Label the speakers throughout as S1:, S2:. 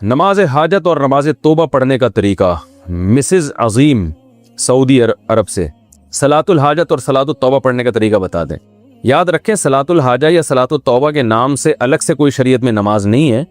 S1: नमाज हाजत और नमाज तौबा पढ़ने का तरीका। मिसेस अजीम सऊदी अरब से सलातुल हाजत और सलातुल तौबा पढ़ने का तरीका बता दें। याद रखें, सलातुल हाजा या सलातुल तौबा के नाम से अलग से कोई शरीयत में नमाज नहीं है।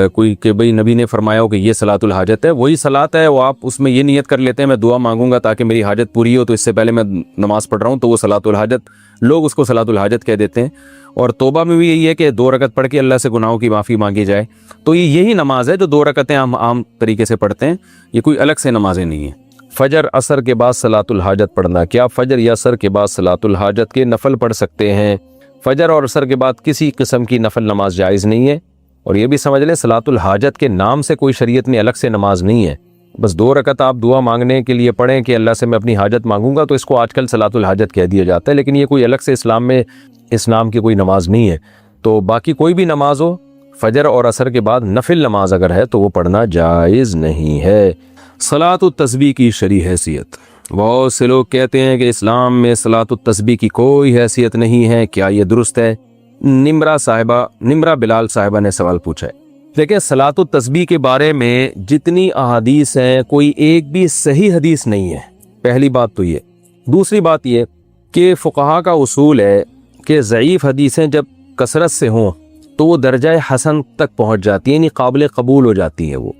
S1: कोई कि भाई नबी ने फरमाया हो कि ये सलातुल हाजत है, वही सलात है। वो आप उसमें ये नियत कर लेते हैं मैं दुआ मांगूंगा ताकि मेरी हाजत पूरी हो, तो इससे पहले मैं नमाज पढ़ रहा हूँ, तो वो सलातुल हाजत, लोग उसको सलातुल हाजत कह देते हैं। और तौबा में भी यही है कि 2 रकत पढ़ के अल्लाह से गुनाहों की माफ़ी मांगी जाए। तो ये यही नमाज है जो 2 रकतें हम आम तरीके से पढ़ते हैं, ये कोई अलग से नमाजें नहीं हैं। फजर असर के बाद सलातुल हाजत पढ़ना। क्या फजर या असर के बाद सलातुल हाजत के नफल पढ़ सकते हैं? फजर और असर के बाद किसी किस्म की नफल नमाज जायज़ नहीं है। और ये भी समझ लें, सलातुल हाजत के नाम से कोई शरीयत में अलग से नमाज नहीं है। बस 2 रकत आप दुआ मांगने के लिए पढ़ें कि अल्लाह से मैं अपनी हाजत मांगूंगा, तो इसको आजकल सलातुल हाजत कह दिया जाता है, लेकिन ये कोई अलग से इस्लाम में इस नाम की कोई नमाज नहीं है। तो बाकी कोई भी नमाज हो, फजर और असर के बाद नफिल नमाज अगर है तो वो पढ़ना जायज़ नहीं है। सलातुत तस्बीह की शरई हैसियत। बहुत से लोग कहते हैं कि इस्लाम में सलातुत तस्बीह की कोई हैसियत नहीं है, क्या ये दुरुस्त है? निम्रा बिलाल साहिबा ने सवाल पूछा है। देखिए, सलातुत तस्बीह के बारे में जितनी अहादीस हैं, कोई एक भी सही हदीस नहीं है, पहली बात तो ये। दूसरी बात ये कि फुक़हा का उसूल है कि ज़ईफ़ हदीसें जब कसरत से हों तो वो दर्जा हसन तक पहुँच जाती है, यानी काबिल कबूल हो जाती है। वो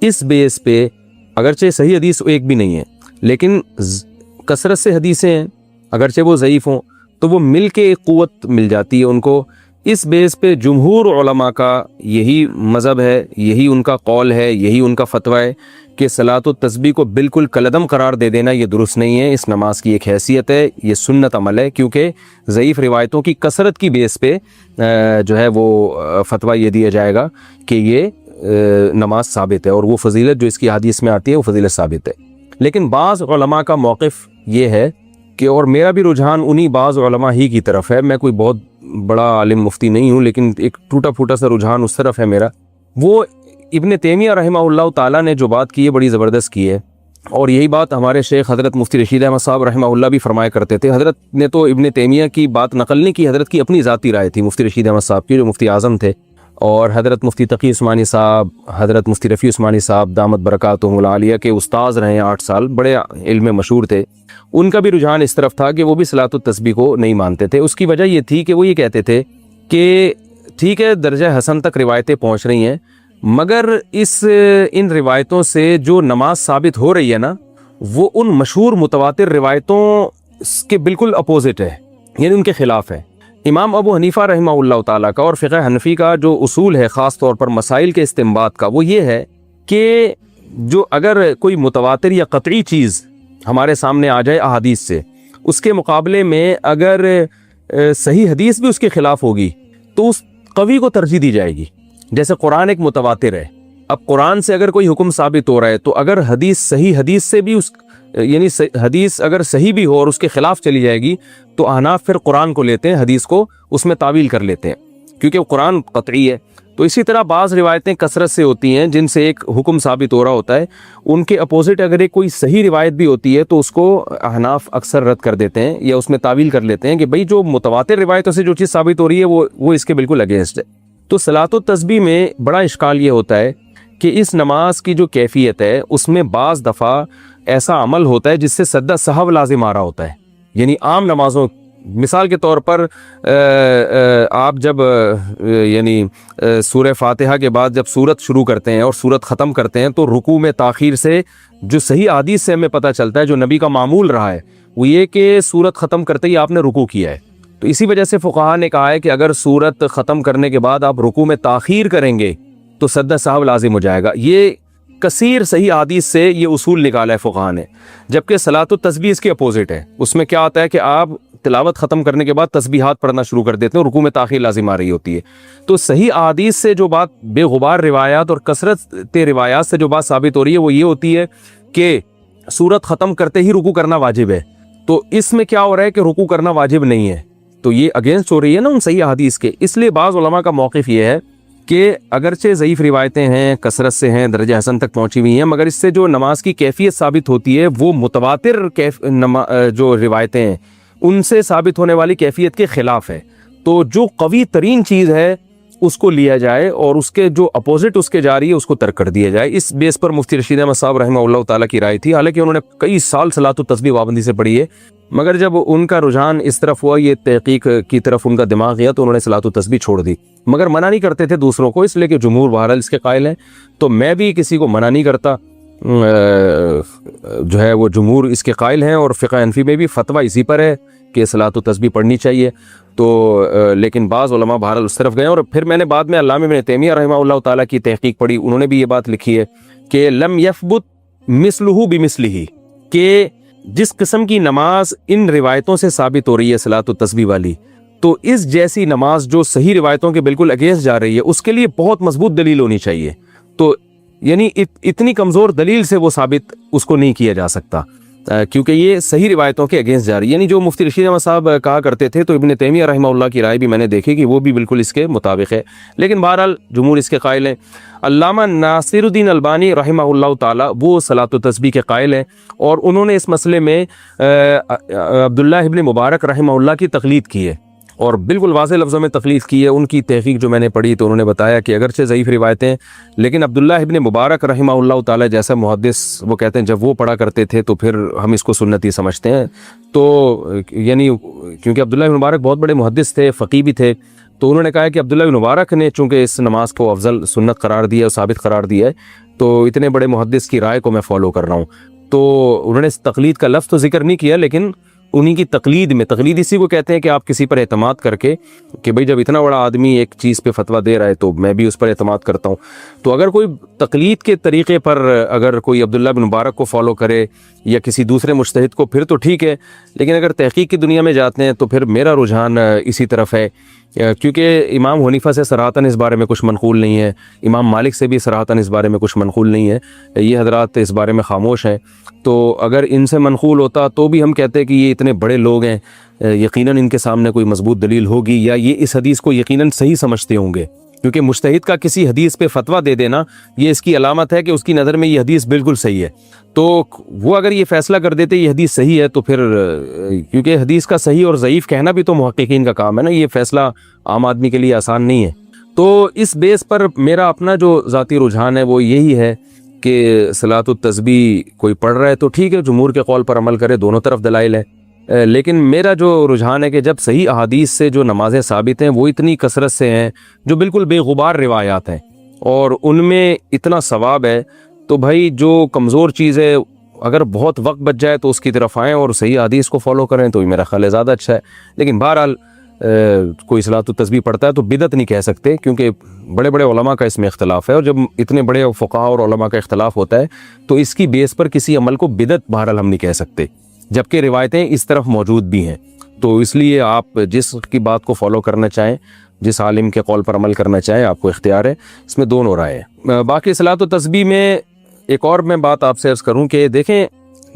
S1: इस बेस पे अगरचे सही हदीस एक भी नहीं है, लेकिन कसरत से हदीसें हैं, अगरचे वो ज़ईफ़ हों तो वो मिल के एक क़ुव्वत मिल जाती है उनको। इस बेस पे जुमहूर उलमा का यही मज़हब है, यही उनका कौल है, यही उनका फतवा है कि सलातुत तस्बीह को बिल्कुल कलदम करार दे देना ये दुरुस्त नहीं है। इस नमाज की एक हैसियत है, ये सुन्नत अमल है, क्योंकि ज़ईफ़ रिवायतों की कसरत की बेस पे जो है वो फतवा ये दिया जाएगा कि ये नमाज साबित है, और वो फजीलत जो इसकी हदीस में आती है वो फजीलत साबित है। लेकिन बाज़ उलमा का मौक़िफ़ ये है कि, और मेरा भी रुझान उन्हीं बाज़ उलमा ही की तरफ है, मैं कोई बहुत बड़ा आलिम मुफ्ती नहीं हूँ, लेकिन एक टूटा फूटा सा रुझान उस तरफ है मेरा। वो इब्न तैमिया रहमहुल्लाह ताला ने जो बात की है बड़ी ज़बरदस्त की है, और यही बात हमारे शेख हज़रत मुफ्ती रशीद अहमद साहब रहमहुल्लाह भी फरमाया करते थे। हज़रत ने तो इब्न तैमिया की बात नकल नहीं की, हज़रत की अपनी ज़ाती राय थी मुफ्ती रशीद अहमद साहब की, जो मुफ्ती आज़म थे। और हज़रत मुफ्ती तकी उस्मानी साहब, हज़रत मुफ्ती रफ़ी उस्मानी साहब दामत बरकातुहुमुल आलिया के उस्ताज़ रहे 8 साल, बड़े इल्म में मशहूर थे। उनका भी रुझान इस तरफ था कि वो भी सलातुत तस्बीह को नहीं मानते थे। उसकी वजह ये थी कि वो ये कहते थे कि ठीक है, दर्जा हसन तक रिवायतें पहुँच रही हैं, मगर इन रिवायतों से जो नमाज साबित हो रही है ना, वो उन मशहूर मुतवातिर रिवायतों के बिल्कुल अपोजिट है, यानी उनके ख़िलाफ़ है। इमाम अबू हनीफ़ा रहमहुल्लाह ताला का और फ़िक़्ह हनफ़ी का जो उसूल है ख़ास तौर पर मसाइल के इस्तिंबात का, वो ये है कि जो अगर कोई मुतवातिर या क़तई चीज़ हमारे सामने आ जाए अहादीस से, उसके मुकाबले में अगर सही हदीस भी उसके ख़िलाफ़ होगी तो उस कवी को तरजीह दी जाएगी। जैसे कुरान एक मुतवातिर है, अब कुरान से अगर कोई हुक्म साबित हो रहा है तो अगर हदीस सही हदीस से भी यानी हदीस अगर सही भी हो और उसके ख़िलाफ़ चली जाएगी तो अहनाफ फिर कुरान को लेते हैं, हदीस को उसमें तावील कर लेते हैं, क्योंकि वो कुरान क़तई है। तो इसी तरह बाज़ रिवायतें कसरत से होती हैं जिनसे एक हुक्म साबित हो रहा होता है, उनके अपोजिट अगर एक कोई सही रिवायत भी होती है तो उसको अहनाफ अक्सर रद्द कर देते हैं या उसमें तावील कर लेते हैं कि भाई जो मुतवातिर रिवायतों से जो चीज़ साबित हो रही है वो इसके बिल्कुल अगेंस्ट है। तो सलातुत तस्बीह में बड़ा इश्काल ये होता है कि इस नमाज की जो कैफियत है उसमें बाज़ दफ़ा ऐसा अमल होता है जिससे सद्दा सहव लाजिम आ रहा होता है। यानी आम नमाज़ों, मिसाल के तौर पर आप जब यानी सूरह फातिहा के बाद जब सूरत शुरू करते हैं और सूरत ख़त्म करते हैं तो रुकू में ताख़ीर से जो सही हदीस से हमें पता चलता है, जो नबी का मामूल रहा है, वो ये कि सूरत ख़त्म करते ही आपने रुकू किया है। तो इसी वजह से फ़ुक़हा ने कहा है कि अगर सूरत ख़त्म करने के बाद आप रुकू में ताख़ीर करेंगे तो सद्दा सहव लाजिम हो जाएगा। ये कसीर सही हदीस से ये उसूल निकाला है फ़ुक़हा ने। जबकि सलातुत तस्बीह इसके अपोजिट है, उसमें क्या आता है कि आप तिलावत ख़त्म करने के बाद तस्बीहात पढ़ना शुरू कर देते हैं, रुकू में ताख़ीर लाजिम आ रही होती है। तो सही हदीस से जो बात बेगुबार रिवायात और कसरत रिवायात से जो बात साबित हो रही है वो ये होती है कि सूरत ख़त्म करते ही रुकू करना वाजिब है। तो इसमें क्या हो रहा है कि रुकू करना वाजिब नहीं है, तो ये अगेंस्ट हो रही है ना उन सही हदीस के। इसलिए बाज़ उलमा का मौक़िफ़ ये है कि अगरचे ज़ईफ़ रिवायतें हैं, कसरत से हैं, दर्जा हसन तक पहुँची हुई हैं, मगर इससे जो नमाज की कैफियत साबित होती है वो मुतवातिर जो रिवायतें हैं उनसे साबित होने वाली कैफियत के ख़िलाफ़ है। तो जो कवी तरीन चीज़ है उसको लिया जाए और उसके जो अपोजिट उसके जा रही है उसको तर्क कर दिया जाए। इस बेस पर मुफ्ती रशीद अहमद साहब रहमहुल्लाह ताला की राय थी। हालांकि उन्होंने कई साल सलात व तस्बीह पाबंदी से पढ़ी है, मगर जब उनका रुझान इस तरफ हुआ, ये तहकीक की तरफ उनका दिमाग गया, तो उन्होंने सलात व तस्बीह छोड़ दी। मगर मना नहीं करते थे दूसरों को, इसलिए कि जुमहूर बहरहाल इसके कायल हैं। तो मैं भी किसी को मना नहीं करता, जो है वो जुमहूर इसके कायल हैं, और फ़िक़्ह हनफी में भी फतवा इसी पर है कि सलात व तस्बीह पढ़नी चाहिए। तो लेकिन बाज़ उलमा बहरहाल उस तरफ गए। और फिर मैंने बाद में अल्लामा इब्न तैमिया रहमहुल्लाह ताला की तहकीक पढ़ी, उन्होंने भी ये बात लिखी है कि लम यफ़बुत मिसलुहु बिमिसलिही, कि जिस किस्म की नमाज इन रिवायतों से साबित हो रही है सलात व तस्बीह वाली, तो इस जैसी नमाज जो सही रिवायतों के बिल्कुल अगेंस्ट जा रही है, उसके लिए बहुत मजबूत दलील होनी चाहिए। तो यानी इतनी कमज़ोर दलील से वो साबित उसको नहीं किया जा सकता, क्योंकि ये सही रिवायतों के अगेंस्ट जा रही है। यानी जो मुफ्ती रशीद अहमद साहब कहा करते थे, तो इब्न तैमिया रहमहुल्लाह की राय भी मैंने देखी कि वो भी बिल्कुल इसके मुताबिक है। लेकिन बहरहाल जुमहूर इसके कायल हैं। अल्लामा नासिरुद्दीन अलबानी रहमहुल्लाह ताला वो सलात व तस्बीह के कायल हैं, और उन्होंने इस मसले में अब्दुल्लाह इब्न मुबारक रहमहुल्लाह की तक़लीद की है, और बिल्कुल वाज़ेह लफ्ज़ों में तक़लीद की है। उनकी तहक़ीक़ जो मैंने पढ़ी तो उन्होंने बताया कि अगरचे ज़ईफ़ रिवायतें, लेकिन अब्दुल्लाह इब्न मुबारक रहमहुल्लाह ताला जैसा मुहद्दिस, वो कहते हैं जब वो पढ़ा करते थे तो फिर हम इसको सुन्नती समझते हैं। तो यानी क्योंकि अब्दुल्लाह इब्न मुबारक बहुत बड़े मुहद्दिस थे, फ़क़ीह भी थे, तो उन्होंने कहा कि अब्दुल्लाह इब्न मुबारक ने चूँकि इस नमाज को अफजल सुन्नत करार दिया और साबित करार दिया है, तो इतने बड़े मुहद्दिस की राय को मैं फ़ॉलो कर रहा हूँ। तो उन्होंने इस तक़लीद का लफ्ज़ तो ज़िक्र नहीं किया, लेकिन उन्हीं की तक़लीद में, तक़लीद इसी को कहते हैं कि आप किसी पर एतमाद करके कि भाई जब इतना बड़ा आदमी एक चीज़ पे फतवा दे रहा है तो मैं भी उस पर एतमाद करता हूँ। तो अगर कोई तक़लीद के तरीक़े पर अगर कोई अब्दुल्लाह बिन मुबारक को फॉलो करे या किसी दूसरे मुज्तहिद को, फिर तो ठीक है, लेकिन अगर तहक़ीक़ की दुनिया में जाते हैं तो फिर मेरा रुझान इसी तरफ है, क्योंकि इमाम हनीफा से सराहतन इस बारे में कुछ मनक़ूल नहीं है, इमाम मालिक से भी सराहतन इस बारे में कुछ मनक़ूल नहीं है, ये हज़रात इस बारे में ख़ामोश हैं। तो अगर इनसे मनक़ूल होता तो भी हम कहते हैं कि ये इतने बड़े लोग हैं, यकीनन इनके सामने कोई मजबूत दलील होगी, या ये इस हदीस को यकीनन सही समझते होंगे। क्योंकि मुज्तहिद का किसी हदीस पे फतवा दे देना, ये इसकी अलामत है कि उसकी नज़र में ये हदीस बिल्कुल सही है। तो वो अगर ये फ़ैसला कर देते ये हदीस सही है, तो फिर क्योंकि हदीस का सही और ज़ईफ़ कहना भी तो मुहक्किकीन का काम है ना, ये फ़ैसला आम आदमी के लिए आसान नहीं है। तो इस बेस पर मेरा अपना जो ज़ाती रुझान है वो यही है कि सलात व तस्बीह कोई पढ़ रहा है तो ठीक है, जुमहूर के कौल पर अमल करे, दोनों तरफ दलाइल है। लेकिन मेरा जो रुझान है कि जब सही अहादीस से जो नमाज़ें साबित हैं वो इतनी कसरत से हैं, जो बिल्कुल बेगुबार रिवायात हैं और उनमें इतना सवाब है, तो भाई जो कमज़ोर चीज़ है अगर बहुत वक्त बच जाए तो उसकी तरफ आएँ और सही अहादीस को फॉलो करें, तो मेरा ख्याल ज़्यादा अच्छा है। लेकिन बहरहाल कोई सलात व तस्बीह पढ़ता है तो बिदत नहीं कह सकते, क्योंकि बड़े बड़े उलमा का इसमें इख्तलाफ है, और जब इतने बड़े फ़ुक़हा और उलमा का इख्तलाफ होता है तो इसकी बेस पर किसी अमल को बिदत बहरहाल हम नहीं कह सकते, जबकि रिवायतें इस तरफ मौजूद भी हैं। तो इसलिए आप जिसकी बात को फॉलो करना चाहें, जिस आलिम के कौल पर अमल करना चाहें, आपको इख्तियार है, इसमें दोनों राय है। बाकी सलात व तस्बीह में एक और मैं बात आपसे अर्ज़ करूँ कि देखें,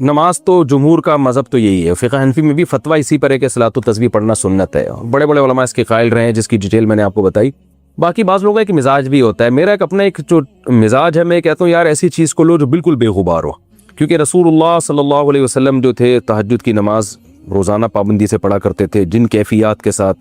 S1: नमाज तो जुमहूर का मज़हब तो यही है, फ़िक़्ह हनफी में भी फतवा इसी पर है कि सलात व तस्बीह पढ़ना सुन्नत है, बड़े बड़े उलमा इसके कायल रहे हैं, जिसकी डिटेल मैंने आपको बताई। बाकी बाज़ लोगों का एक मिजाज भी होता है, मेरा एक अपना एक जो मिजाज है, मैं कहता हूँ यार ऐसी चीज़ को लो जो बिल्कुल बेगुबार हो, क्योंकि रसूलुल्लाह सल्लल्लाहु अलैहि वसल्लम जो थे तहज्जुद की नमाज रोज़ाना पाबंदी से पढ़ा करते थे, जिन कैफियत के साथ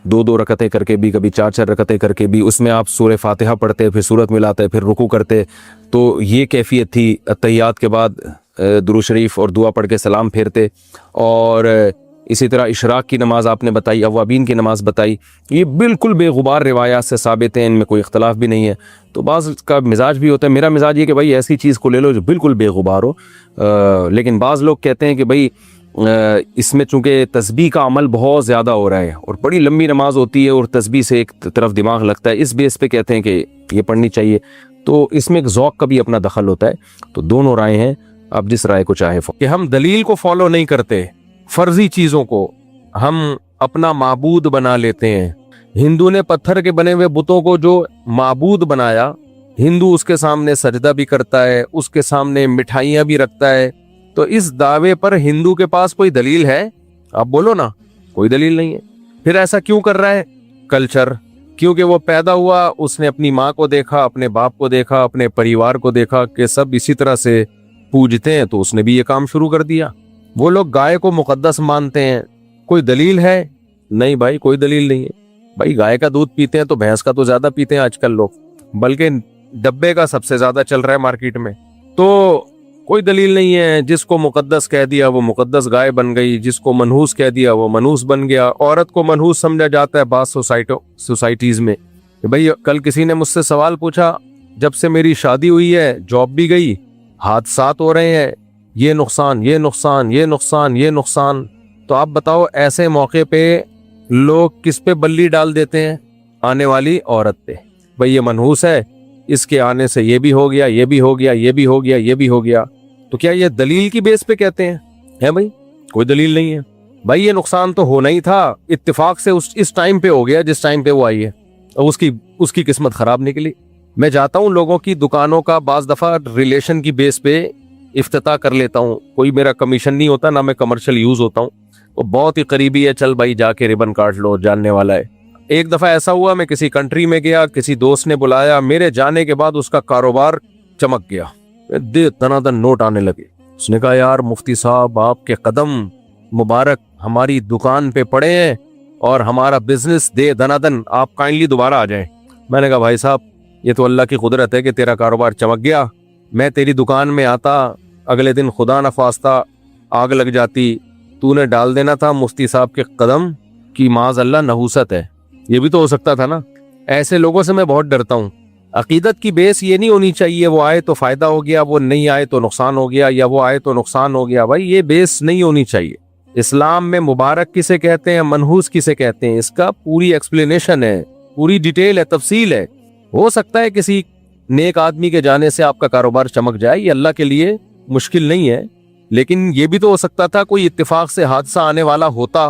S1: 2-2 रकतें करके भी, कभी 4-4 रकतें करके भी, उसमें आप सूरह फातिहा पढ़ते, फिर सूरत मिलाते, फिर रुकू करते, तो ये कैफियत थी। अत्तहियात के बाद दुरूद शरीफ और दुआ पढ़ के सलाम फेरते, और इसी तरह इशराक की नमाज़ आपने बताई, अवाबीन की नमाज़ बताई, ये बिल्कुल बेगुबार रिवायात से साबित हैं, इनमें कोई इख्तलाफ भी नहीं है। तो बाज़ का मिजाज भी होता है, मेरा मिजाज ये कि भाई ऐसी चीज़ को ले लो जो बिल्कुल बेगुबार हो। लेकिन बाज़ लोग कहते हैं कि भाई इसमें चूँकि तस्बीह का अमल बहुत ज़्यादा हो रहा है और बड़ी लंबी नमाज होती है और तस्बीह से एक तरफ दिमाग लगता है, इस बेस पे कहते हैं कि ये पढ़नी चाहिए। तो इसमें एक ज़ौक़ का भी अपना दखल होता है। तो दोनों राय हैं, आप जिस राय को चाहे। कि हम दलील को फॉलो नहीं करते, फर्जी चीज़ों को हम अपना माबूद बना लेते हैं। हिंदू ने पत्थर के बने हुए बुतों को जो माबूद बनाया, हिंदू उसके सामने सजदा भी करता है, उसके सामने मिठाइयाँ भी रखता है। तो इस दावे पर हिंदू के पास कोई दलील है? आप बोलो ना, कोई दलील नहीं है। फिर ऐसा क्यों कर रहा है? कल्चर। क्योंकि वो पैदा हुआ, उसने अपनी माँ को देखा, अपने बाप को देखा, अपने परिवार को देखा कि सब इसी तरह से पूजते हैं, तो उसने भी ये काम शुरू कर दिया। वो लोग गाय को मुकद्दस मानते हैं, कोई दलील है? नहीं भाई, कोई दलील नहीं है। भाई गाय का दूध पीते हैं तो भैंस का तो ज्यादा पीते हैं आजकल लोग, बल्कि डब्बे का सबसे ज्यादा चल रहा है मार्केट में। तो कोई दलील नहीं है। जिसको मुकद्दस कह दिया वो मुकद्दस गाय बन गई, जिसको मनहूस कह दिया वो मनहूस बन गया। औरत को मनहूस समझा जाता है बास सोसाइटीज में। भाई कल किसी ने मुझसे सवाल पूछा, जब से मेरी शादी हुई है, जॉब भी गई, हादसात हो रहे हैं, ये नुकसान, ये नुकसान, ये नुकसान, ये नुकसान, तो आप बताओ ऐसे मौके पे लोग किस पे बल्ली डाल देते हैं? आने वाली औरत पे। भाई ये मनहूस है, इसके आने से ये भी हो गया, ये भी हो गया, ये भी हो गया, ये भी हो गया। तो क्या ये दलील की बेस पे कहते हैं? है भाई, कोई दलील नहीं है। भाई ये नुकसान तो होना ही था, इत्तेफाक से इस टाइम पे हो गया जिस टाइम पे वो आई है, और उसकी किस्मत खराब निकली। मैं जाता हूँ लोगों की दुकानों का बाज दफा रिलेशन की बेस पे इफ्तिताह कर लेता हूँ। कोई मेरा कमीशन नहीं होता, ना मैं कमर्शियल यूज होता हूँ। वो बहुत ही करीबी है, चल भाई जाके रिबन काट लो, जानने वाला है। एक दफा ऐसा हुआ, मैं किसी कंट्री में गया, किसी दोस्त ने बुलाया, मेरे जाने के बाद उसका कारोबार चमक गया, दे दनादन नोट आने लगे। उसने कहा यार मुफ्ती साहब आपके कदम मुबारक हमारी दुकान पे पड़े हैं और हमारा बिजनेस दे दनादन, आप काइंडली दोबारा आ जाएं। मैंने कहा भाई साहब ये तो अल्लाह की कुदरत है कि तेरा कारोबार चमक गया। मैं तेरी दुकान में आता, अगले दिन खुदा न खास्ता आग लग जाती, तूने डाल देना था मुफ्ती साहब के कदम की माज अल्लाह नहूसत है। ये भी तो हो सकता था ना। ऐसे लोगों से मैं बहुत डरता हूँ। अकीदत की बेस ये नहीं होनी चाहिए वो आए तो फायदा हो गया, वो नहीं आए तो नुकसान हो गया, या वो आए तो नुकसान हो गया। भाई ये बेस नहीं होनी चाहिए। इस्लाम में मुबारक किसे कहते हैं, मनहूस किसे कहते हैं, इसका पूरी एक्सप्लेनेशन है, पूरी डिटेल है, तफसील है। हो सकता है किसी नेक आदमी के जाने से आपका कारोबार चमक जाए, ये अल्लाह के लिए मुश्किल नहीं है। लेकिन ये भी तो हो सकता था कोई इत्तेफाक से हादसा आने वाला होता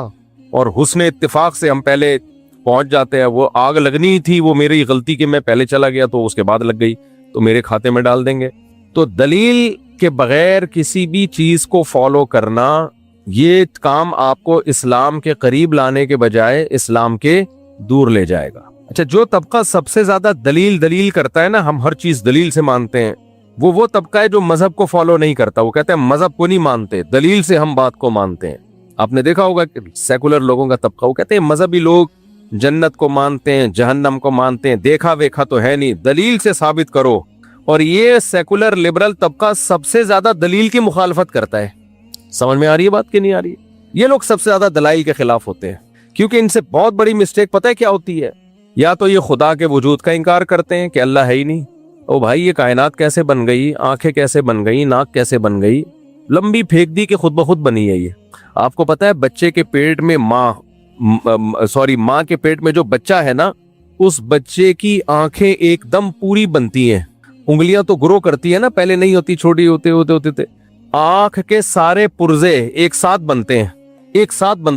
S1: और हुस्ने इत्तेफाक से हम पहले पहुंच जाते हैं। वो आग लगनी थी, वो मेरी गलती कि मैं पहले चला गया तो उसके बाद लग गई, तो मेरे खाते में डाल देंगे। तो दलील के बगैर किसी भी चीज को फॉलो करना, ये काम आपको इस्लाम के करीब लाने के बजाय इस्लाम के दूर ले जाएगा। अच्छा, जो तबका सबसे ज्यादा दलील करता है ना, हम हर चीज दलील से मानते हैं, वो तबका है जो मजहब को फॉलो नहीं करता। वो कहते हैं मजहब को नहीं मानते, दलील से हम बात को मानते हैं। आपने देखा होगा कि सेकुलर लोगों का तबका, वो कहते हैं मजहबी लोग जन्नत को मानते हैं, जहन्नम को मानते हैं, देखा वेखा तो है नहीं, दलील से साबित करो। और ये सेकुलर लिबरल तबका सबसे ज्यादा दलील की मुखालफत करता है। समझ में आ रही है बात कि नहीं आ रही है? ये लोग सबसे ज्यादा दलाइल के खिलाफ होते हैं, क्योंकि इनसे बहुत बड़ी मिस्टेक पता है क्या होती है? या तो ये खुदा के वजूद का इनकार करते हैं कि अल्लाह है ही नहीं। ओ भाई ये कायनात कैसे बन गई, आंखें कैसे बन गई, नाक कैसे बन गई, लंबी फेंक दी कि खुद ब खुद बनी है ये। आपको पता है बच्चे के पेट में माँ के पेट में जो बच्चा है ना, उस बच्चे की आंखें एकदम पूरी बनती हैं। उंगलियां तो ग्रो करती है ना, पहले नहीं होती, छोटी होते आंख के सारे पुर्जे एक साथ बनते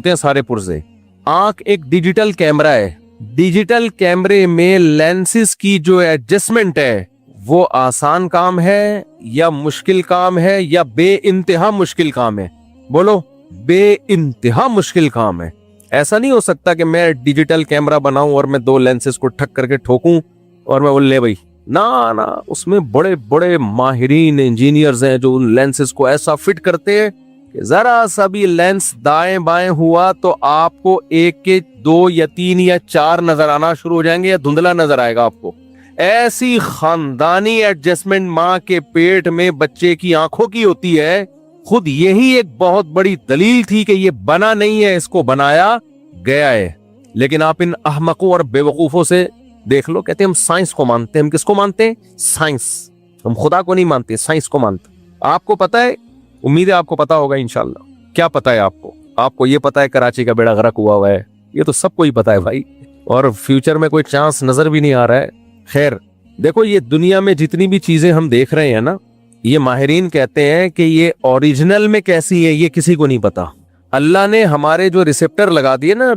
S1: हैं सारे पुर्जे। आंख एक डिजिटल कैमरा है, डिजिटल कैमरे में लेंसेज की जो एडजस्टमेंट है वो आसान काम है या मुश्किल काम है या बेइंतहा मुश्किल काम है? बोलो, बेइंतहा मुश्किल काम है। ऐसा नहीं हो सकता कि मैं डिजिटल कैमरा बनाऊं और मैं दो लेंसेज को ठक करके ठोकूं और मैं बोल ले भाई, ना, उसमें बड़े बड़े माहिरीन इंजीनियर्स हैं जो उन लेंसेज को ऐसा फिट करते हैं कि जरा सा भी लेंस दाएं बाएं हुआ तो आपको एक के 2 या 3 या 4 नजर आना शुरू हो जाएंगे या धुंधला नजर आएगा आपको। ऐसी खानदानी एडजस्टमेंट माँ के पेट में बच्चे की आंखों की होती है। खुद यही एक बहुत बड़ी दलील थी कि ये बना नहीं है, इसको बनाया गया है। लेकिन आप इन अहमकों और बेवकूफों से देख लो, कहते हैं हम साइंस को मानते हैं। हम किसको मानते हैं? साइंस। हम खुदा को नहीं मानते, साइंस को मानते। आपको पता है, उम्मीद है आपको पता होगा इंशाल्लाह। क्या पता है आपको ये पता है कराची का बेड़ा गर्क हुआ है, ये तो सबको ही पता है भाई, और फ्यूचर में कोई चांस नजर भी नहीं आ रहा है। खैर देखो, ये दुनिया में जितनी भी चीजें हम देख रहे हैं ना, ये माहिरीन कहते हैं कि ये ओरिजिनल में कैसी है ये किसी को नहीं पता। अल्लाह ने हमारे जो रिसेप्टर लगा दिए ना,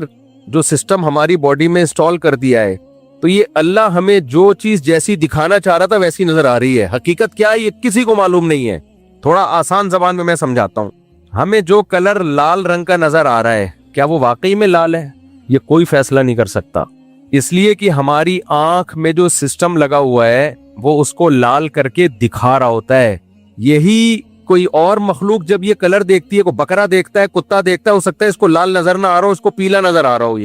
S1: जो सिस्टम हमारी बॉडी में इंस्टॉल कर दिया है, तो ये अल्लाह हमें जो चीज जैसी दिखाना चाह रहा था वैसी नजर आ रही है। हकीकत क्या है ये किसी को मालूम नहीं है। थोड़ा आसान जबान में मैं समझाता हूँ। हमें जो कलर लाल रंग का नजर आ रहा है, क्या वो वाकई में लाल है? ये कोई फैसला नहीं कर सकता, इसलिए कि हमारी आंख में जो सिस्टम लगा हुआ है वो उसको लाल करके दिखा रहा होता है। यही कोई और मखलूक जब ये कलर देखती है, कोई बकरा देखता है, कुत्ता देखता है, हो सकता है इसको लाल नजर ना आ रहा हो, इसको पीला नजर आ रहा हो।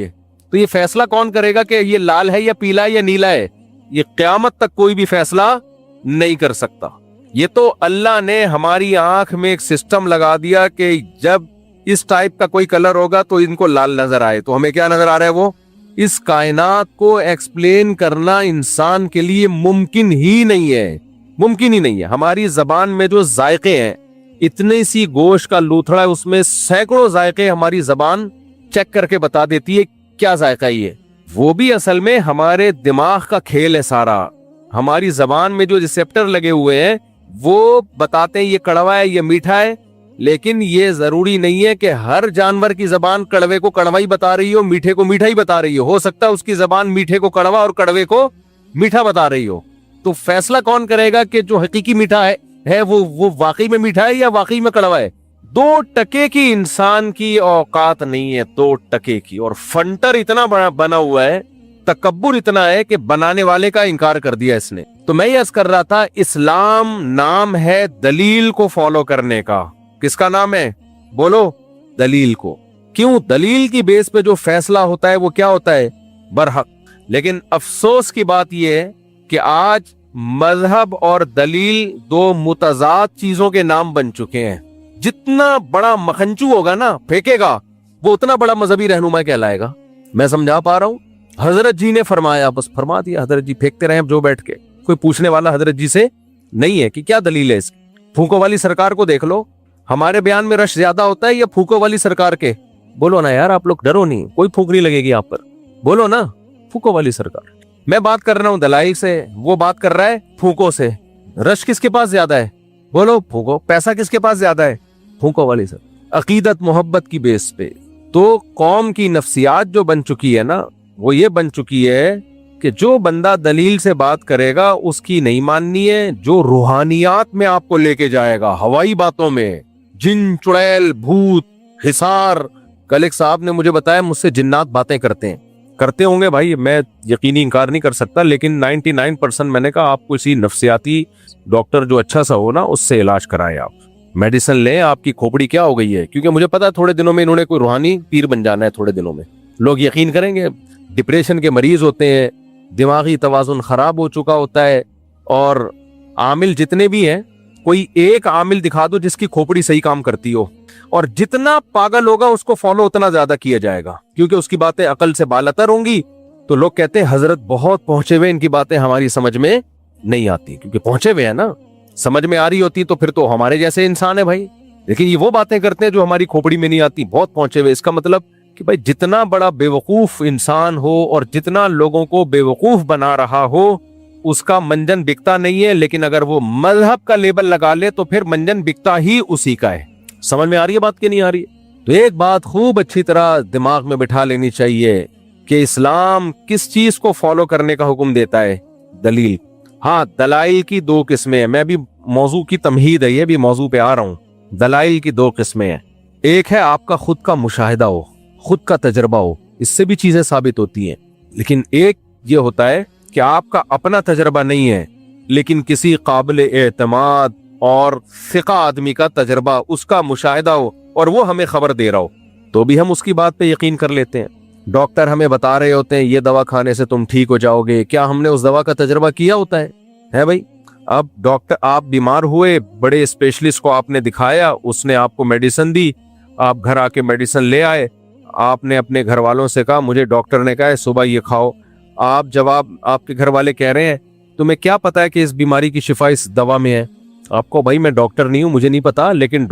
S1: تو یہ فیصلہ کون کرے گا کہ یہ لال ہے یا پیلا ہے یا نیلا ہے؟ یہ قیامت تک کوئی بھی فیصلہ نہیں کر سکتا. یہ تو اللہ نے ہماری آنکھ میں ایک سسٹم لگا دیا کہ جب اس ٹائپ کا کوئی کلر ہوگا تو ان کو لال نظر آئے. تو ہمیں کیا نظر آ رہا ہے؟ وہ اس کائنات کو ایکسپلین کرنا انسان کے لیے ممکن ہی نہیں ہے، ممکن ہی نہیں ہے. ہماری زبان میں جو ذائقے ہیں، اتنی سی گوشت کا لوتھڑا ہے، اس میں سینکڑوں ذائقے ہماری زبان چیک کر کے بتا دیتی ہے کیا ذائقہ یہ. وہ بھی اصل میں ہمارے دماغ کا کھیل ہے سارا. ہماری زبان میں جو ریسیپٹر لگے ہوئے ہیں وہ بتاتے ہیں یہ کڑوا ہے یہ میٹھا ہے، لیکن یہ ضروری نہیں ہے کہ ہر جانور کی زبان کڑوے کو کڑوا ہی بتا رہی ہو، میٹھے کو میٹھا ہی بتا رہی ہو سکتا ہے اس کی زبان میٹھے کو کڑوا اور کڑوے کو میٹھا بتا رہی ہو. تو فیصلہ کون کرے گا کہ جو حقیقی میٹھا ہے وہ واقعی میں میٹھا ہے یا واقعی میں کڑوا ہے؟ 2% کی انسان کی اوقات نہیں ہے، 2% کی. اور فنٹر اتنا بنا ہوا ہے، تکبر اتنا ہے کہ بنانے والے کا انکار کر دیا اس نے. تو میں یہ عرض کر رہا تھا، اسلام نام ہے دلیل کو فالو کرنے کا. کس کا نام ہے؟ بولو، دلیل کو. کیوں؟ دلیل کی بیس پہ جو فیصلہ ہوتا ہے وہ کیا ہوتا ہے؟ برحق. لیکن افسوس کی بات یہ ہے کہ آج مذہب اور دلیل 2 متضاد چیزوں کے نام بن چکے ہیں. جتنا بڑا مکھنچو ہوگا نا پھینکے گا، وہ اتنا بڑا مذہبی رہنما کہلائے گا. میں سمجھا پا رہا ہوں؟ حضرت جی نے فرمایا، بس فرما دیا. حضرت جی پھینکتے رہے جو بیٹھ کے، کوئی پوچھنے والا حضرت جی سے نہیں ہے کہ کیا دلیل ہے اس کی. پھونکو والی سرکار کو دیکھ لو، ہمارے بیان میں رش زیادہ ہوتا ہے یا پھونکو والی سرکار کے؟ بولو نا یار، آپ لوگ ڈرو نہیں، کوئی پھونک نہیں لگے گی آپ پر. بولو نا، پھونکو والی سرکار. میں بات کر رہا ہوں دلائل سے، وہ بات کر رہا ہے پھونکو سے. رش کس کے پاس زیادہ ہے؟ بولو پھونکو. پیسہ کس کے پاس زیادہ ہے؟ پھونکو والی سر. عقیدت محبت کی بیس پہ تو قوم کی نفسیات جو بن چکی ہے نا، وہ یہ بن چکی ہے کہ جو بندہ دلیل سے بات کرے گا اس کی نہیں ماننی ہے. جو روحانیات میں آپ کو لے کے جائے گا، ہوائی باتوں میں، جن چڑیل بھوت حصار. کل ایک صاحب نے مجھے بتایا مجھ سے جنات باتیں کرتے ہوں گے. بھائی میں یقینی انکار نہیں کر سکتا، لیکن 99% میں نے کہا آپ کسی نفسیاتی ڈاکٹر جو اچھا سا ہو نا اس سے علاج کرائیں، آپ میڈیسن لیں. آپ کی کھوپڑی کیا ہو گئی ہے؟ کیونکہ مجھے پتا تھوڑے دنوں میں انہوں نے کوئی روحانی پیر بن جانا ہے. تھوڑے دنوں میں لوگ یقین کریں گے. ڈپریشن کے مریض ہوتے ہیں، دماغی توازن خراب ہو چکا ہوتا ہے، اور عامل جتنے بھی ہیں کوئی ایک عامل دکھا دو جس کی کھوپڑی صحیح کام کرتی ہو، اور جتنا پاگل ہوگا اس کو فالو اتنا زیادہ کیا جائے گا، کیونکہ اس کی باتیں عقل سے بالاتر ہوں گی. تو لوگ کہتے ہیں حضرت بہت پہنچے ہوئے، ان کی باتیں ہماری سمجھ میں نہیں آتی. کیونکہ پہنچے ہوئے ہیں نا، سمجھ میں آ رہی ہوتی تو پھر تو ہمارے جیسے انسان ہے بھائی. لیکن یہ وہ باتیں کرتے ہیں جو ہماری کھوپڑی میں نہیں آتی. بہت پہنچے ہوئے، اس کا مطلب کہ بھائی جتنا بڑا بیوقوف انسان ہو اور جتنا لوگوں کو بیوقوف بنا رہا ہو، اس کا منجن بکتا نہیں ہے. لیکن اگر وہ مذہب کا لیبل لگا لے تو پھر منجن بکتا ہی اسی کا ہے. سمجھ میں آ رہی ہے بات کہ نہیں آ رہی؟ تو ایک بات خوب اچھی طرح دماغ میں بٹھا لینی چاہیے کہ اسلام کس چیز کو فالو کرنے کا حکم دیتا ہے؟ دلیل. ہاں، دلائل کی 2 قسمیں ہیں. میں بھی موضوع کی تمہید ہے، یہ بھی موضوع پہ آ رہا ہوں. دلائل کی 2 قسمیں ہیں. ایک ہے آپ کا خود کا مشاہدہ ہو، خود کا تجربہ ہو، اس سے بھی چیزیں ثابت ہوتی ہیں. لیکن ایک یہ ہوتا ہے کہ آپ کا اپنا تجربہ نہیں ہے، لیکن کسی قابل اعتماد اور ثقہ آدمی کا تجربہ، اس کا مشاہدہ ہو اور وہ ہمیں خبر دے رہا ہو، تو بھی ہم اس کی بات پہ یقین کر لیتے ہیں. ڈاکٹر ہمیں بتا رہے ہوتے ہیں یہ دوا کھانے سے تم ٹھیک ہو جاؤ گے. کیا ہم نے اس دوا کا تجربہ کیا ہوتا ہے بھائی؟ اب ڈاکٹر، آپ بیمار ہوئے، بڑے اسپیشلسٹ کو آپ نے دکھایا، اس نے آپ کو میڈیسن دی، آپ گھر آ کے میڈیسن لے آئے. آپ نے اپنے گھر والوں سے کہا مجھے ڈاکٹر نے کہا ہے صبح یہ کھاؤ. آپ کے گھر والے کہہ رہے ہیں تمہیں کیا پتا ہے کہ اس بیماری کی شفا اس دوا میں ہے؟ آپ کو بھائی میں ڈاکٹر نہیں ہوں، مجھے نہیں پتا، لیکن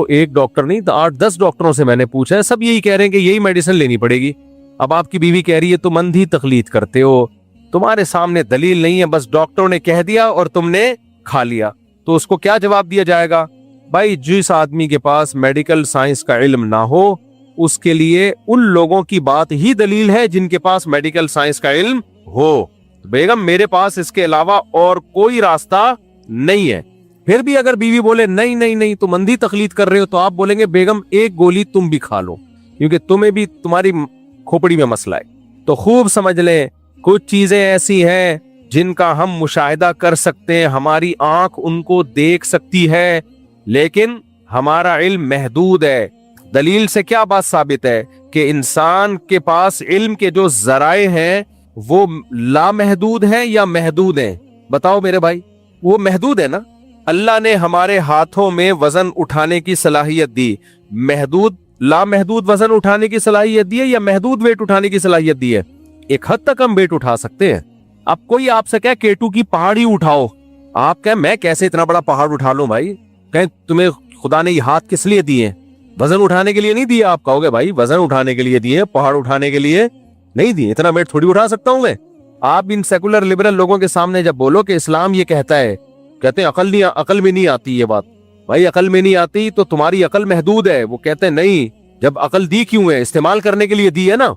S1: ایک ڈاکٹر نہیں 8-10 ڈاکٹروں سے میں نے پوچھا ہے، سب یہی کہہ رہے ہیں کہ یہی میڈیسن لینی پڑے گی. اب آپ کی بیوی کہہ رہی ہے تم اندھی تقلید کرتے ہو، تمہارے سامنے دلیل نہیں ہے، بس ڈاکٹروں نے کہہ دیا اور تم نے کھا لیا. تو اس کو کیا جواب دیا جائے گا؟ بھائی جس آدمی کے پاس میڈیکل سائنس کا علم نہ ہو، اس کے لیے ان لوگوں کی بات ہی دلیل ہے جن کے پاس میڈیکل سائنس کا علم ہو. بیگم میرے پاس اس کے علاوہ اور کوئی راستہ نہیں ہے. پھر بھی اگر بیوی بولے نہیں نہیں نہیں تم اندھی تقلید کر رہے ہو، تو آپ بولیں گے بیگم ایک گولی تم بھی کھا لو، کیونکہ تمہیں بھی تمہاری کھوپڑی میں مسئلہ ہے. تو خوب سمجھ لیں، کچھ چیزیں ایسی ہیں جن کا ہم مشاہدہ کر سکتے ہیں، ہماری آنکھ ان کو دیکھ سکتی ہے، لیکن ہمارا علم محدود ہے. دلیل سے کیا بات ثابت ہے کہ انسان کے پاس علم کے جو ذرائع ہیں وہ لامحدود ہیں یا محدود ہیں؟ بتاؤ میرے بھائی، وہ محدود ہے نا. اللہ نے ہمارے ہاتھوں میں وزن اٹھانے کی صلاحیت دی، محدود لامحدود وزن اٹھانے کی صلاحیت دی ہے یا محدود ویٹ اٹھانے کی صلاحیت دی ہے؟ ایک حد تک ہم ویٹ اٹھا سکتے ہیں. اب کوئی آپ سے کہے K2 کی پہاڑی اٹھاؤ، آپ کہیں میں کیسے اتنا بڑا پہاڑ اٹھا لوں بھائی؟ کہیں تمہیں خدا نے یہ ہاتھ کس لیے دیے ہیں؟ وزن اٹھانے کے لیے نہیں دیے. آپ کہو گے بھائی وزن اٹھانے کے لیے دیے، پہاڑ اٹھانے کے لیے نہیں دیے. اتنا ویٹ تھوڑی اٹھا سکتا ہوں میں. آپ ان سیکولر لبرل لوگوں کے سامنے جب بولو کہ اسلام یہ کہتا ہے، کہتے ہیں عقل میں نہیں آتی یہ بات. بھائی عقل میں نہیں آتی تو تمہاری عقل محدود ہے. وہ کہتے ہیں نہیں، جب عقل دی کیوں ہے؟ استعمال کرنے کے لیے دی ہے نا.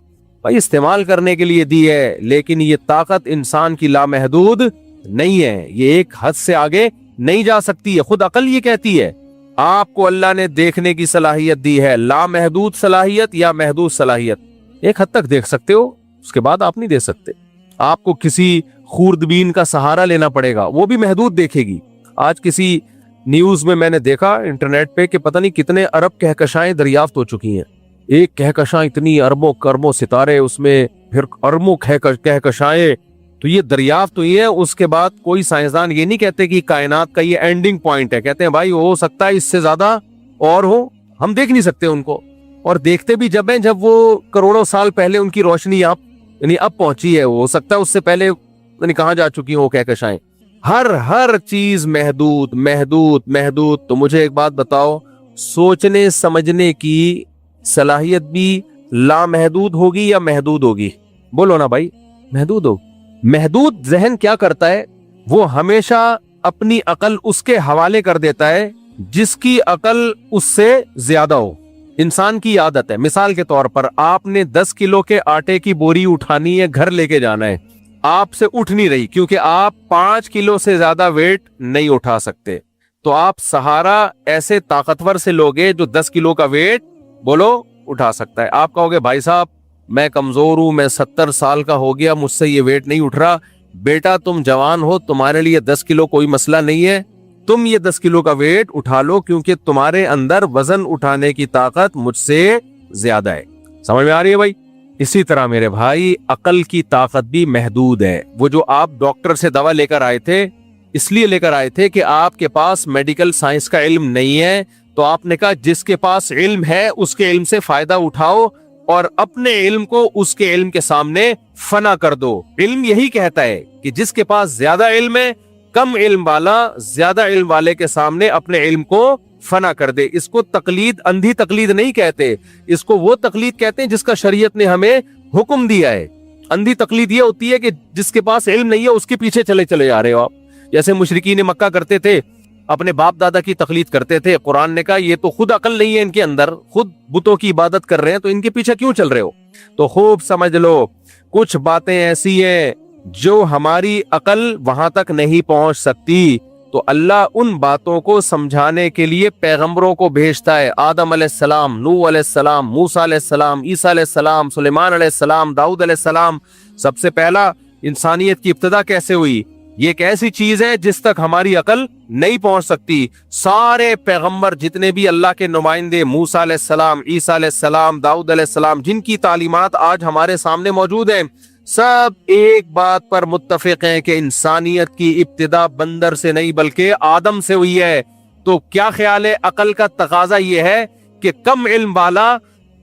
S1: بھائی استعمال کرنے کے لیے دی ہے، لیکن یہ طاقت انسان کی لامحدود نہیں ہے. یہ ایک حد سے آگے نہیں جا سکتی ہے. خود عقل یہ کہتی ہے. آپ کو اللہ نے دیکھنے کی صلاحیت دی ہے، لامحدود صلاحیت یا محدود صلاحیت. ایک حد تک دیکھ سکتے ہو، اس کے بعد آپ نہیں دیکھ سکتے. آپ کو کسی خوردبین کا سہارا لینا پڑے گا، وہ بھی محدود دیکھے گی. آج کسی نیوز میں نے دیکھا انٹرنیٹ پہ کہ پتہ نہیں کتنے ارب کہکشائیں دریافت ہو چکی ہیں. ایک کہکشاں اتنی اربوں کربوں ستارے، اس میں پھر اربوں کہکشائیں، تو یہ دریافت ہوئی ہے. اس کے بعد کوئی سائنسدان یہ نہیں کہتے کہ کائنات کا یہ اینڈنگ پوائنٹ ہے. کہتے ہیں بھائی ہو سکتا ہے اس سے زیادہ اور ہو، ہم دیکھ نہیں سکتے ان کو. اور دیکھتے بھی جب ہیں جب وہ کروڑوں سال پہلے ان کی روشنی یعنی اب پہنچی ہے. ہو سکتا ہے اس سے پہلے یعنی کہاں جا چکی ہوں کہکشائیں. ہر چیز محدود محدود محدود. تو مجھے ایک بات بتاؤ، سوچنے سمجھنے کی صلاحیت بھی لامحدود ہوگی یا محدود ہوگی؟ بولو نا بھائی. محدود ہو. محدود ذہن کیا کرتا ہے؟ وہ ہمیشہ اپنی عقل اس کے حوالے کر دیتا ہے جس کی عقل اس سے زیادہ ہو. انسان کی عادت ہے. مثال کے طور پر آپ نے 10 کلو کے آٹے کی بوری اٹھانی ہے، گھر لے کے جانا ہے. آپ سے اٹھ نہیں رہی کیونکہ آپ 5 کلو سے زیادہ ویٹ نہیں اٹھا سکتے. تو آپ سہارا ایسے طاقتور سے لوگے جو 10 کلو کا ویٹ بولو اٹھا سکتا ہے. آپ کہو گے بھائی صاحب میں کمزور ہوں، میں 70 سال کا ہو گیا، مجھ سے یہ ویٹ نہیں اٹھ رہا. بیٹا تم جوان ہو، تمہارے لیے 10 کلو کوئی مسئلہ نہیں ہے. تم یہ 10 کلو کا ویٹ اٹھا لو کیونکہ تمہارے اندر وزن اٹھانے کی طاقت مجھ سے زیادہ ہے. سمجھ میں آ رہی ہے بھائی؟ اسی طرح میرے بھائی عقل کی طاقت بھی محدود ہے. وہ جو آپ ڈاکٹر سے دوا لے کر آئے تھے، اس لیے لے کر آئے تھے کہ آپ کے پاس میڈیکل سائنس کا علم نہیں ہے. تو آپ نے کہا جس کے پاس علم ہے اس کے علم سے فائدہ اٹھاؤ اور اپنے علم کو اس کے علم کے سامنے فنا کر دو. علم یہی کہتا ہے کہ جس کے پاس زیادہ علم ہے، کم علم والا زیادہ علم والے کے سامنے اپنے علم کو فنا کر دے. اس کو تقلید، اندھی تقلید نہیں کہتے. اس کو وہ تقلید کہتے ہیں جس کا شریعت نے ہمیں حکم دیا ہے. اندھی تقلید یہ ہوتی ہے کہ جس کے پاس علم نہیں ہے اس کے پیچھے چلے جا رہے ہو آپ. جیسے مشرکین مکہ کرتے تھے، اپنے باپ دادا کی تقلید کرتے تھے. قرآن نے کہا یہ تو خود عقل نہیں ہے ان کے اندر، خود بتوں کی عبادت کر رہے ہیں، تو ان کے پیچھے کیوں چل رہے ہو؟ تو خوب سمجھ لو کچھ باتیں ایسی ہیں جو ہماری عقل وہاں تک نہیں پہنچ سکتی. تو اللہ ان باتوں کو سمجھانے کے لیے پیغمبروں کو بھیجتا ہے. آدم علیہ السلام، نوح علیہ السلام، موسیٰ علیہ السلام، عیسیٰ علیہ السلام، سلیمان علیہ السلام، داؤد علیہ السلام. سب سے پہلا انسانیت کی ابتدا کیسے ہوئی؟ یہ ایک ایسی چیز ہے جس تک ہماری عقل نہیں پہنچ سکتی. سارے پیغمبر جتنے بھی اللہ کے نمائندے، موسیٰ علیہ السلام، عیسیٰ علیہ السلام، داؤد علیہ السلام، جن کی تعلیمات آج ہمارے سامنے موجود ہیں، سب ایک بات پر متفق ہیں کہ انسانیت کی ابتدا بندر سے نہیں بلکہ آدم سے ہوئی ہے. تو کیا خیال ہے؟ عقل کا تقاضا یہ ہے کہ کم علم والا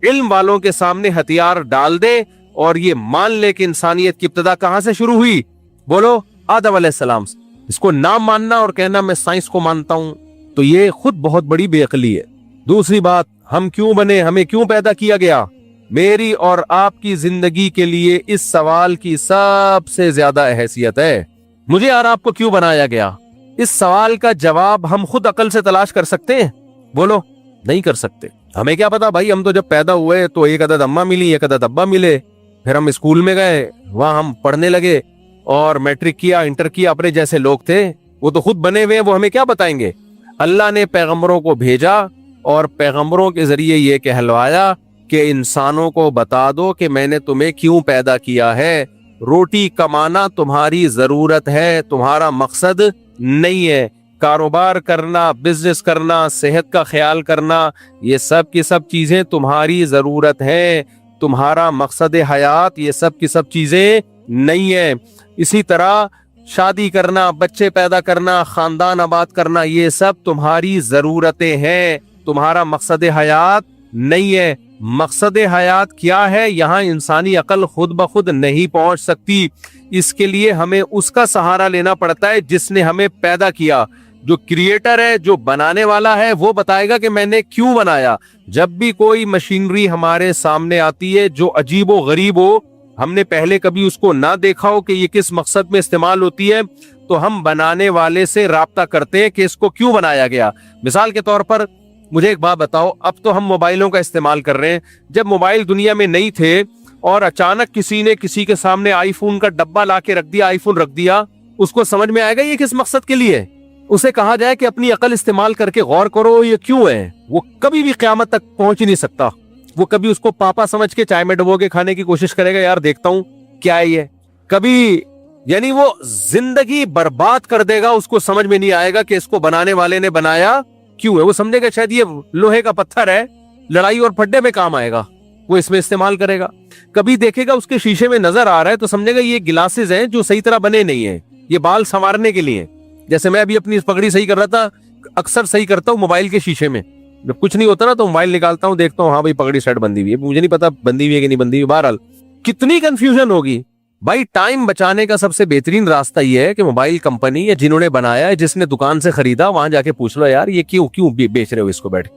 S1: علم والوں کے سامنے ہتھیار ڈال دے اور یہ مان لے کہ انسانیت کی ابتدا کہاں سے شروع ہوئی؟ بولو آدم علیہ السلام. اس کو نہ ماننا اور کہنا میں سائنس کو مانتا ہوں، تو یہ خود بہت بڑی بے عقلی ہے. دوسری بات، ہم کیوں بنے، ہمیں کیوں پیدا کیا گیا؟ میری اور آپ کی زندگی کے لیے اس سوال کی سب سے زیادہ حیثیت ہے. مجھے اور آپ کو کیوں بنایا گیا؟ اس سوال کا جواب ہم خود عقل سے تلاش کر سکتے ہیں؟ بولو نہیں کر سکتے. ہمیں کیا پتا بھائی، ہم تو جب پیدا ہوئے تو ایک عدد اماں ملی، ایک عدد ابا ملے، پھر ہم اسکول میں گئے، وہاں ہم پڑھنے لگے اور میٹرک کیا، انٹر کیا. اپنے جیسے لوگ تھے، وہ تو خود بنے ہوئے ہیں، وہ ہمیں کیا بتائیں گے؟ اللہ نے پیغمبروں کو بھیجا اور پیغمبروں کے ذریعے یہ کہلوایا کہ انسانوں کو بتا دو کہ میں نے تمہیں کیوں پیدا کیا ہے. روٹی کمانا تمہاری ضرورت ہے، تمہارا مقصد نہیں ہے. کاروبار کرنا, بزنس کرنا, صحت کا خیال کرنا, یہ سب کی سب چیزیں تمہاری ضرورت ہیں, تمہارا مقصد حیات یہ سب کی سب چیزیں نہیں ہیں. اسی طرح شادی کرنا, بچے پیدا کرنا, خاندان آباد کرنا, یہ سب تمہاری ضرورتیں ہیں, تمہارا مقصد حیات نہیں ہے. مقصد حیات کیا ہے؟ یہاں انسانی عقل خود بخود نہیں پہنچ سکتی, اس کے لیے ہمیں اس کا سہارا لینا پڑتا ہے جس نے ہمیں پیدا کیا. جو کریٹر ہے, جو بنانے والا ہے, وہ بتائے گا کہ میں نے کیوں بنایا. جب بھی کوئی مشینری ہمارے سامنے آتی ہے جو عجیب و غریب ہو, ہم نے پہلے کبھی اس کو نہ دیکھا ہو کہ یہ کس مقصد میں استعمال ہوتی ہے, تو ہم بنانے والے سے رابطہ کرتے ہیں کہ اس کو کیوں بنایا گیا. مثال کے طور پر مجھے ایک بات بتاؤ, اب تو ہم موبائلوں کا استعمال کر رہے ہیں, جب موبائل دنیا میں نہیں تھے اور اچانک کسی نے کسی کے سامنے آئی فون کا ڈبہ لا کے رکھ دیا, آئی فون رکھ دیا, اس کو سمجھ میں آئے گا یہ کس مقصد کے لیے؟ اسے کہا جائے کہ اپنی عقل استعمال کر کے غور کرو یہ کیوں ہے, وہ کبھی بھی قیامت تک پہنچ ہی نہیں سکتا. وہ کبھی اس کو پاپا سمجھ کے چائے میں ڈبو کے کھانے کی کوشش کرے گا, یار دیکھتا ہوں کیا ہے یہ, کبھی یعنی وہ زندگی برباد کر دے گا, اس کو سمجھ میں نہیں آئے گا کہ اس کو بنانے والے نے بنایا کیوں ہے. وہ سمجھے گا شاید یہ لوہے کا پتھر ہے, لڑائی اور پھڈے میں کام آئے گا, وہ اس میں استعمال کرے گا. کبھی دیکھے گا اس کے شیشے میں نظر آ رہا ہے تو سمجھے گا یہ گلاسز ہیں جو صحیح طرح بنے نہیں ہیں, یہ بال سنوارنے کے لیے. جیسے میں ابھی اپنی پگڑی صحیح کر رہا تھا, اکثر صحیح کرتا ہوں موبائل کے شیشے میں, جب کچھ نہیں ہوتا نا تو موبائل نکالتا ہوں, دیکھتا ہوں ہاں بھائی پگڑی سیٹ بندی ہوئی ہے, مجھے نہیں پتا بندی ہوئی ہے کہ نہیں بندی ہوئی. بہرحال کتنی کنفیوژن ہوگی بھائی. ٹائم بچانے کا سب سے بہترین راستہ یہ ہے کہ موبائل کمپنی یا جنہوں نے بنایا ہے, جس نے دکان سے خریدا, وہاں جا کے پوچھ لو یار یہ کیوں بیچ رہے ہو اس کو, بیٹھ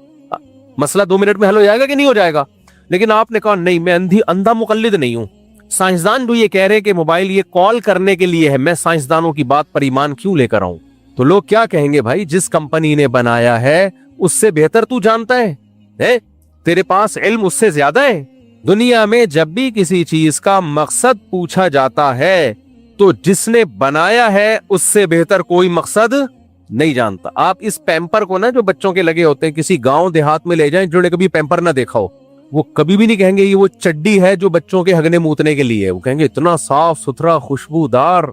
S1: مسئلہ 2 منٹ میں حل ہو جائے گا کہ نہیں ہو جائے گا. لیکن آپ نے کہا نہیں میں اندھا مقلد نہیں ہوں, سائنسدان جو یہ کہہ رہے کہ موبائل یہ کال کرنے کے لیے ہے, میں سائنسدانوں کی بات پر ایمان کیوں لے کر آؤں. تو لوگ کیا کہیں گے, بھائی جس کمپنی نے بنایا ہے اس سے بہتر تو جانتا ہے, تیرے پاس علم اس سے زیادہ ہے. دنیا میں جب بھی کسی چیز کا مقصد پوچھا جاتا ہے تو جس نے بنایا ہے اس سے بہتر کوئی مقصد نہیں جانتا. آپ اس پیمپر کو نا جو بچوں کے لگے ہوتے ہیں کسی گاؤں دیہات میں لے جائیں جنہوں نے کبھی پیمپر نہ دیکھا ہو, وہ کبھی بھی نہیں کہیں گے یہ وہ چڈی ہے جو بچوں کے ہگنے موتنے کے لیے. وہ کہیں گے اتنا صاف ستھرا خوشبودار,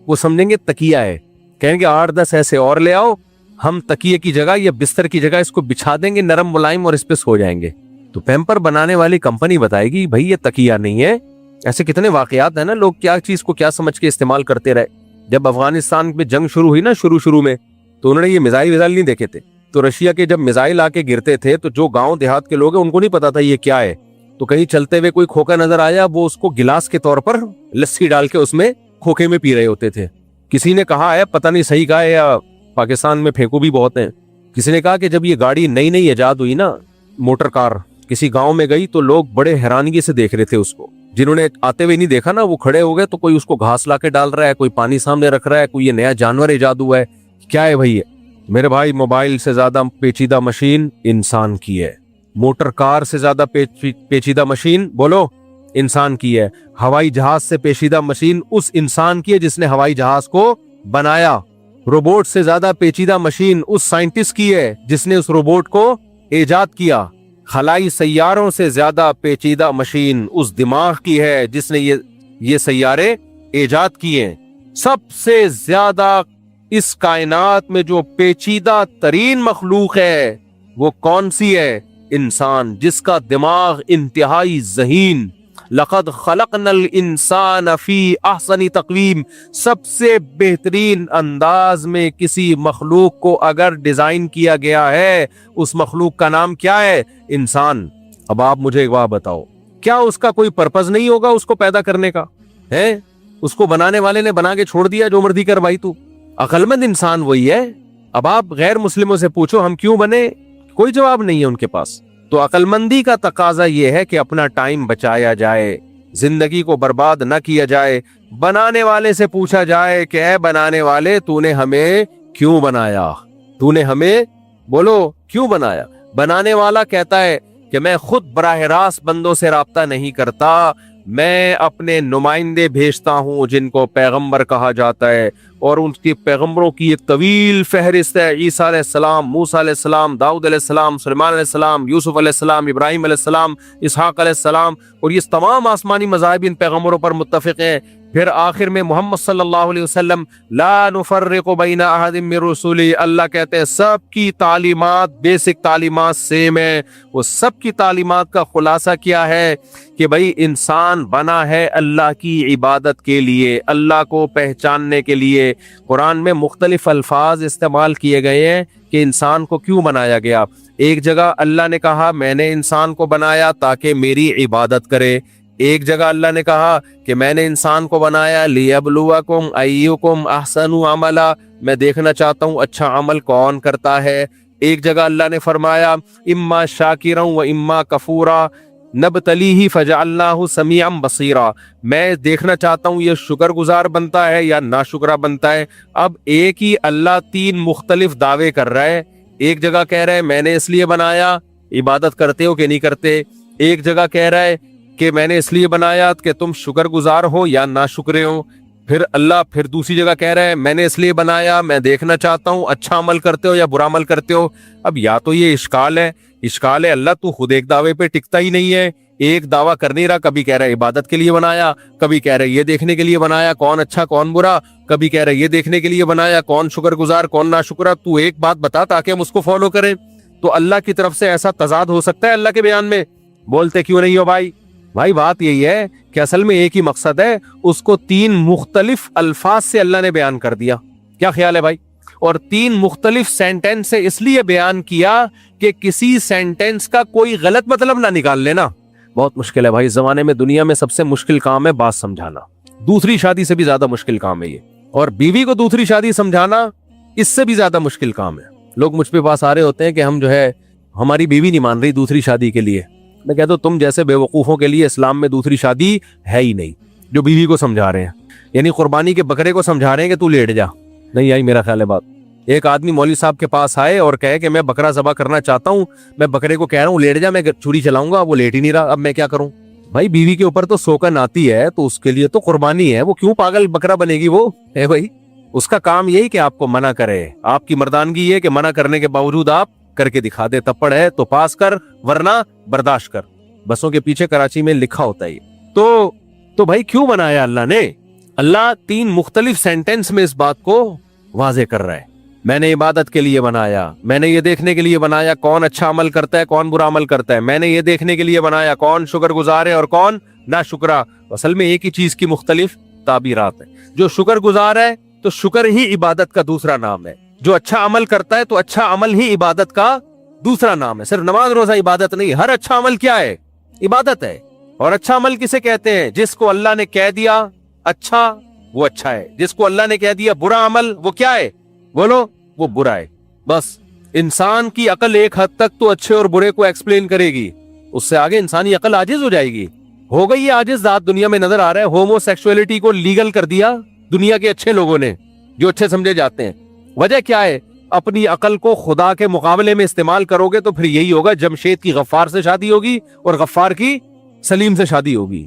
S1: وہ سمجھیں گے تکیہ ہے. کہیں گے 8-10 ایسے اور لے آؤ, ہم تکیے کی جگہ یا بستر کی جگہ اس کو بچھا دیں گے نرم ملائم اور اس پہ سو جائیں گے. تو پیمپر بنانے والی کمپنی بتائے گی بھائی یہ تکیہ نہیں ہے. ایسے کتنے واقعات ہیں نا, لوگ کیا چیز کو کیا سمجھ کے استعمال کرتے رہے. جب افغانستان میں جنگ شروع ہوئی نا شروع میں, تو انہوں نے یہ میزائل نہیں دیکھے تھے. تو رشیا کے جب میزائل آ کے گرتے تھے تو جو گاؤں دیہات کے لوگ ہیں ان کو نہیں پتا تھا یہ کیا ہے. تو کہیں چلتے ہوئے کوئی کھوکا نظر آیا, وہ اس کو گلاس کے طور پر لسی ڈال کے اس میں کھوکے میں پی رہے ہوتے تھے. کسی نے کہا ہے, پتہ نہیں صحیح کہا ہے یا پاکستان میں پھینکو بھی بہت ہیں, کسی نے کہا کہ جب یہ گاڑی نئی ایجاد ہوئی نا, موٹر کار کسی گاؤں میں گئی تو لوگ بڑے حیرانگی سے دیکھ رہے تھے اس کو. جنہوں نے آتے ہوئے نہیں دیکھا نا وہ کھڑے ہو گئے, تو کوئی اس کو گھاس لا کے ڈال رہا ہے, کوئی پانی سامنے رکھ رہا ہے, کوئی یہ نیا جانور ایجاد ہوا ہے, کیا ہے بھائی. میرے بھائی موبائل سے زیادہ پیچیدہ مشین انسان کی ہے, موٹر کار سے زیادہ پیچیدہ مشین بولو انسان کی ہے, ہوائی جہاز سے پیچیدہ مشین اس انسان کی ہے جس نے ہوائی جہاز کو بنایا, روبوٹ سے زیادہ پیچیدہ مشین اس سائنٹسٹ کی ہے جس نے اس روبوٹ کو ایجاد کیا, خلائی سیاروں سے زیادہ پیچیدہ مشین اس دماغ کی ہے جس نے یہ سیارے ایجاد کیے. سب سے زیادہ اس کائنات میں جو پیچیدہ ترین مخلوق ہے وہ کون سی ہے؟ انسان, جس کا دماغ انتہائی ذہین. لقد خلقنا الانسان فی احسن تقویم, سب سے بہترین انداز میں کسی مخلوق کو اگر ڈیزائن کیا گیا ہے اس مخلوق کا نام کیا ہے؟ انسان. اب آپ مجھے ایک بات بتاؤ, کیا اس کا کوئی پرپز نہیں ہوگا اس کو پیدا کرنے کا ہے؟ اس کو بنانے والے نے بنا کے چھوڑ دیا, جو مرضی کر بھائی تو. عقل مند انسان وہی ہے. اب آپ غیر مسلموں سے پوچھو ہم کیوں بنے, کوئی جواب نہیں ہے ان کے پاس. تو عقل مندی کا تقاضا یہ ہے کہ اپنا ٹائم بچایا جائے, زندگی کو برباد نہ کیا جائے. بنانے والے سے پوچھا جائے کہ اے بنانے والے تو نے ہمیں کیوں بنایا, تو نے ہمیں بولو کیوں بنایا. بنانے والا کہتا ہے کہ میں خود براہ راست بندوں سے رابطہ نہیں کرتا, میں اپنے نمائندے بھیجتا ہوں جن کو پیغمبر کہا جاتا ہے, اور ان کے پیغمبروں کی ایک طویل فہرست ہے، عیسیٰ علیہ السلام، موسیٰ علیہ السلام، داؤد علیہ السلام، سلیمان علیہ السلام، یوسف علیہ السلام، ابراہیم علیہ السلام، اسحاق علیہ السلام، اور یہ تمام آسمانی مذاہب ان پیغمبروں پر متفق ہیں۔ پھر آخر میں محمد صلی اللہ علیہ وسلم لا نفرق بین احد من رسولی، اللہ کہتے ہیں سب کی تعلیمات، بیسک تعلیمات سیم ہے۔ وہ سب کی تعلیمات کا خلاصہ کیا ہے کہ بھائی انسان بنا ہے اللہ کی عبادت کے لیے، اللہ کو پہچاننے کے لیے۔ قرآن میں مختلف الفاظ استعمال کیے گئے ہیں کہ انسان کو کیوں بنایا گیا۔ ایک جگہ اللہ نے کہا میں نے انسان کو بنایا تاکہ میری عبادت کرے، ایک جگہ اللہ نے کہا کہ میں نے انسان کو بنایا لیبلوکم ایکم احسن عملا، میں دیکھنا چاہتا ہوں اچھا عمل کون کرتا ہے۔ ایک جگہ اللہ نے فرمایا اما شاکرا و اما کفورا نبتلیہ فجعلناہ سمیعا بصیرا، میں دیکھنا چاہتا ہوں یہ شکر گزار بنتا ہے یا ناشکرا بنتا ہے۔ اب ایک ہی اللہ تین مختلف دعوے کر رہا ہے، ایک جگہ کہہ رہا ہے میں نے اس لیے بنایا، عبادت کرتے ہو کہ نہیں کرتے، ایک جگہ کہہ رہا ہے کہ میں نے اس لیے بنایا کہ تم شکر گزار ہو یا ناشکرے ہو، پھر دوسری جگہ کہہ رہا ہے میں نے اس لیے بنایا میں دیکھنا چاہتا ہوں اچھا عمل کرتے ہو یا برا عمل کرتے ہو۔ اب یا تو یہ اشکال ہے اللہ تو خود ایک دعوے پہ ٹکتا ہی نہیں ہے، ایک دعویٰ کر نہیں رہا، کبھی کہہ رہا ہے عبادت کے لیے بنایا، کبھی کہہ رہا ہے یہ دیکھنے کے لیے بنایا کون اچھا کون برا، کبھی کہہ رہا ہے یہ دیکھنے کے لیے بنایا کون شکر گزار کون ناشکرا۔ تو ایک بات بتا تاکہ ہم اس کو فالو کریں۔ تو اللہ کی طرف سے ایسا تضاد ہو سکتا ہے اللہ کے بیان میں؟ بولتے کیوں نہیں ہو بھائی بات یہی ہے کہ اصل میں ایک ہی مقصد ہے، اس کو تین مختلف الفاظ سے اللہ نے بیان کر دیا۔ کیا خیال ہے بھائی؟ اور تین مختلف سینٹنس سے اس لیے بیان کیا کہ کسی سینٹنس کا کوئی غلط مطلب نہ نکال لینا۔ بہت مشکل ہے بھائی، زمانے میں دنیا میں سب سے مشکل کام ہے بات سمجھانا، دوسری شادی سے بھی زیادہ مشکل کام ہے یہ، اور بیوی کو دوسری شادی سمجھانا اس سے بھی زیادہ مشکل کام ہے۔ لوگ مجھ پہ پاس آ رہے ہوتے ہیں کہ ہم جو ہے ہماری بیوی نہیں مان رہی دوسری شادی کے لیے۔ میں کہتا ہوں تم جیسے بے وقوفوں کے لیے اسلام میں دوسری شادی ہے ہی نہیں، جو بیوی کو سمجھا رہے ہیں، یعنی قربانی کے بکرے کو سمجھا رہے ہیں کہ تو لیٹ جا۔ نہیں آئی میرا خیال ہے بات۔ ایک آدمی مولوی صاحب کے پاس آئے اور کہے کہ میں بکرا ذبح کرنا چاہتا ہوں، میں بکرے کو کہہ رہا ہوں لیٹ جا، میں چھری چلاؤں گا، وہ لیٹ ہی نہیں رہا، اب میں کیا کروں؟ بھائی بیوی کے اوپر تو سوکن آتی ہے تو اس کے لیے تو قربانی ہے، وہ کیوں پاگل بکرا بنے گی؟ وہ ہے بھائی، اس کا کام یہی کہ آپ کو منع کرے، آپ کی مردانگی یہ کہ منع کرنے کے باوجود آپ کر کے دکھا دے، تپڑ ہے تو پاس کر ورنہ برداشت کر۔ بسوں کے پیچھے کراچی میں لکھا ہوتا ہے۔ تو بھائی کیوں بنایا اللہ نے؟ اللہ تین مختلف سینٹنس میں اس بات کو واضح کر رہا ہے۔ میں نے عبادت کے لیے بنایا، میں نے یہ دیکھنے کے لیے بنایا کون اچھا عمل کرتا ہے کون برا عمل کرتا ہے، میں نے یہ دیکھنے کے لیے بنایا کون شکر گزار ہے اور کون ناشکرا۔ اصل میں ایک ہی چیز کی مختلف تعبیرات ہیں۔ جو شکر گزار ہے تو شکر ہی عبادت کا دوسرا نام ہے، جو اچھا عمل کرتا ہے تو اچھا عمل ہی عبادت کا دوسرا نام ہے۔ صرف نماز روزہ عبادت نہیں، ہر اچھا عمل کیا ہے؟ عبادت ہے۔ اور اچھا عمل کسے کہتے ہیں؟ جس کو اللہ نے کہہ دیا اچھا وہ اچھا ہے، جس کو اللہ نے کہہ دیا برا عمل وہ کیا ہے؟ بولو، وہ برا ہے۔ بس انسان کی عقل ایک حد تک تو اچھے اور برے کو ایکسپلین کرے گی، اس سے آگے انسانی عقل عاجز ہو جائے گی۔ ہو گئی یہ عاجز ذات دنیا میں نظر آ رہا ہے۔ ہومو سیکسولیٹی کو لیگل کر دیا دنیا کے اچھے لوگوں نے، جو اچھے سمجھے جاتے ہیں۔ وجہ کیا ہے؟ اپنی عقل کو خدا کے مقابلے میں استعمال کرو گے تو پھر یہی ہوگا، جمشید کی غفار سے شادی ہوگی اور غفار کی سلیم سے شادی ہوگی۔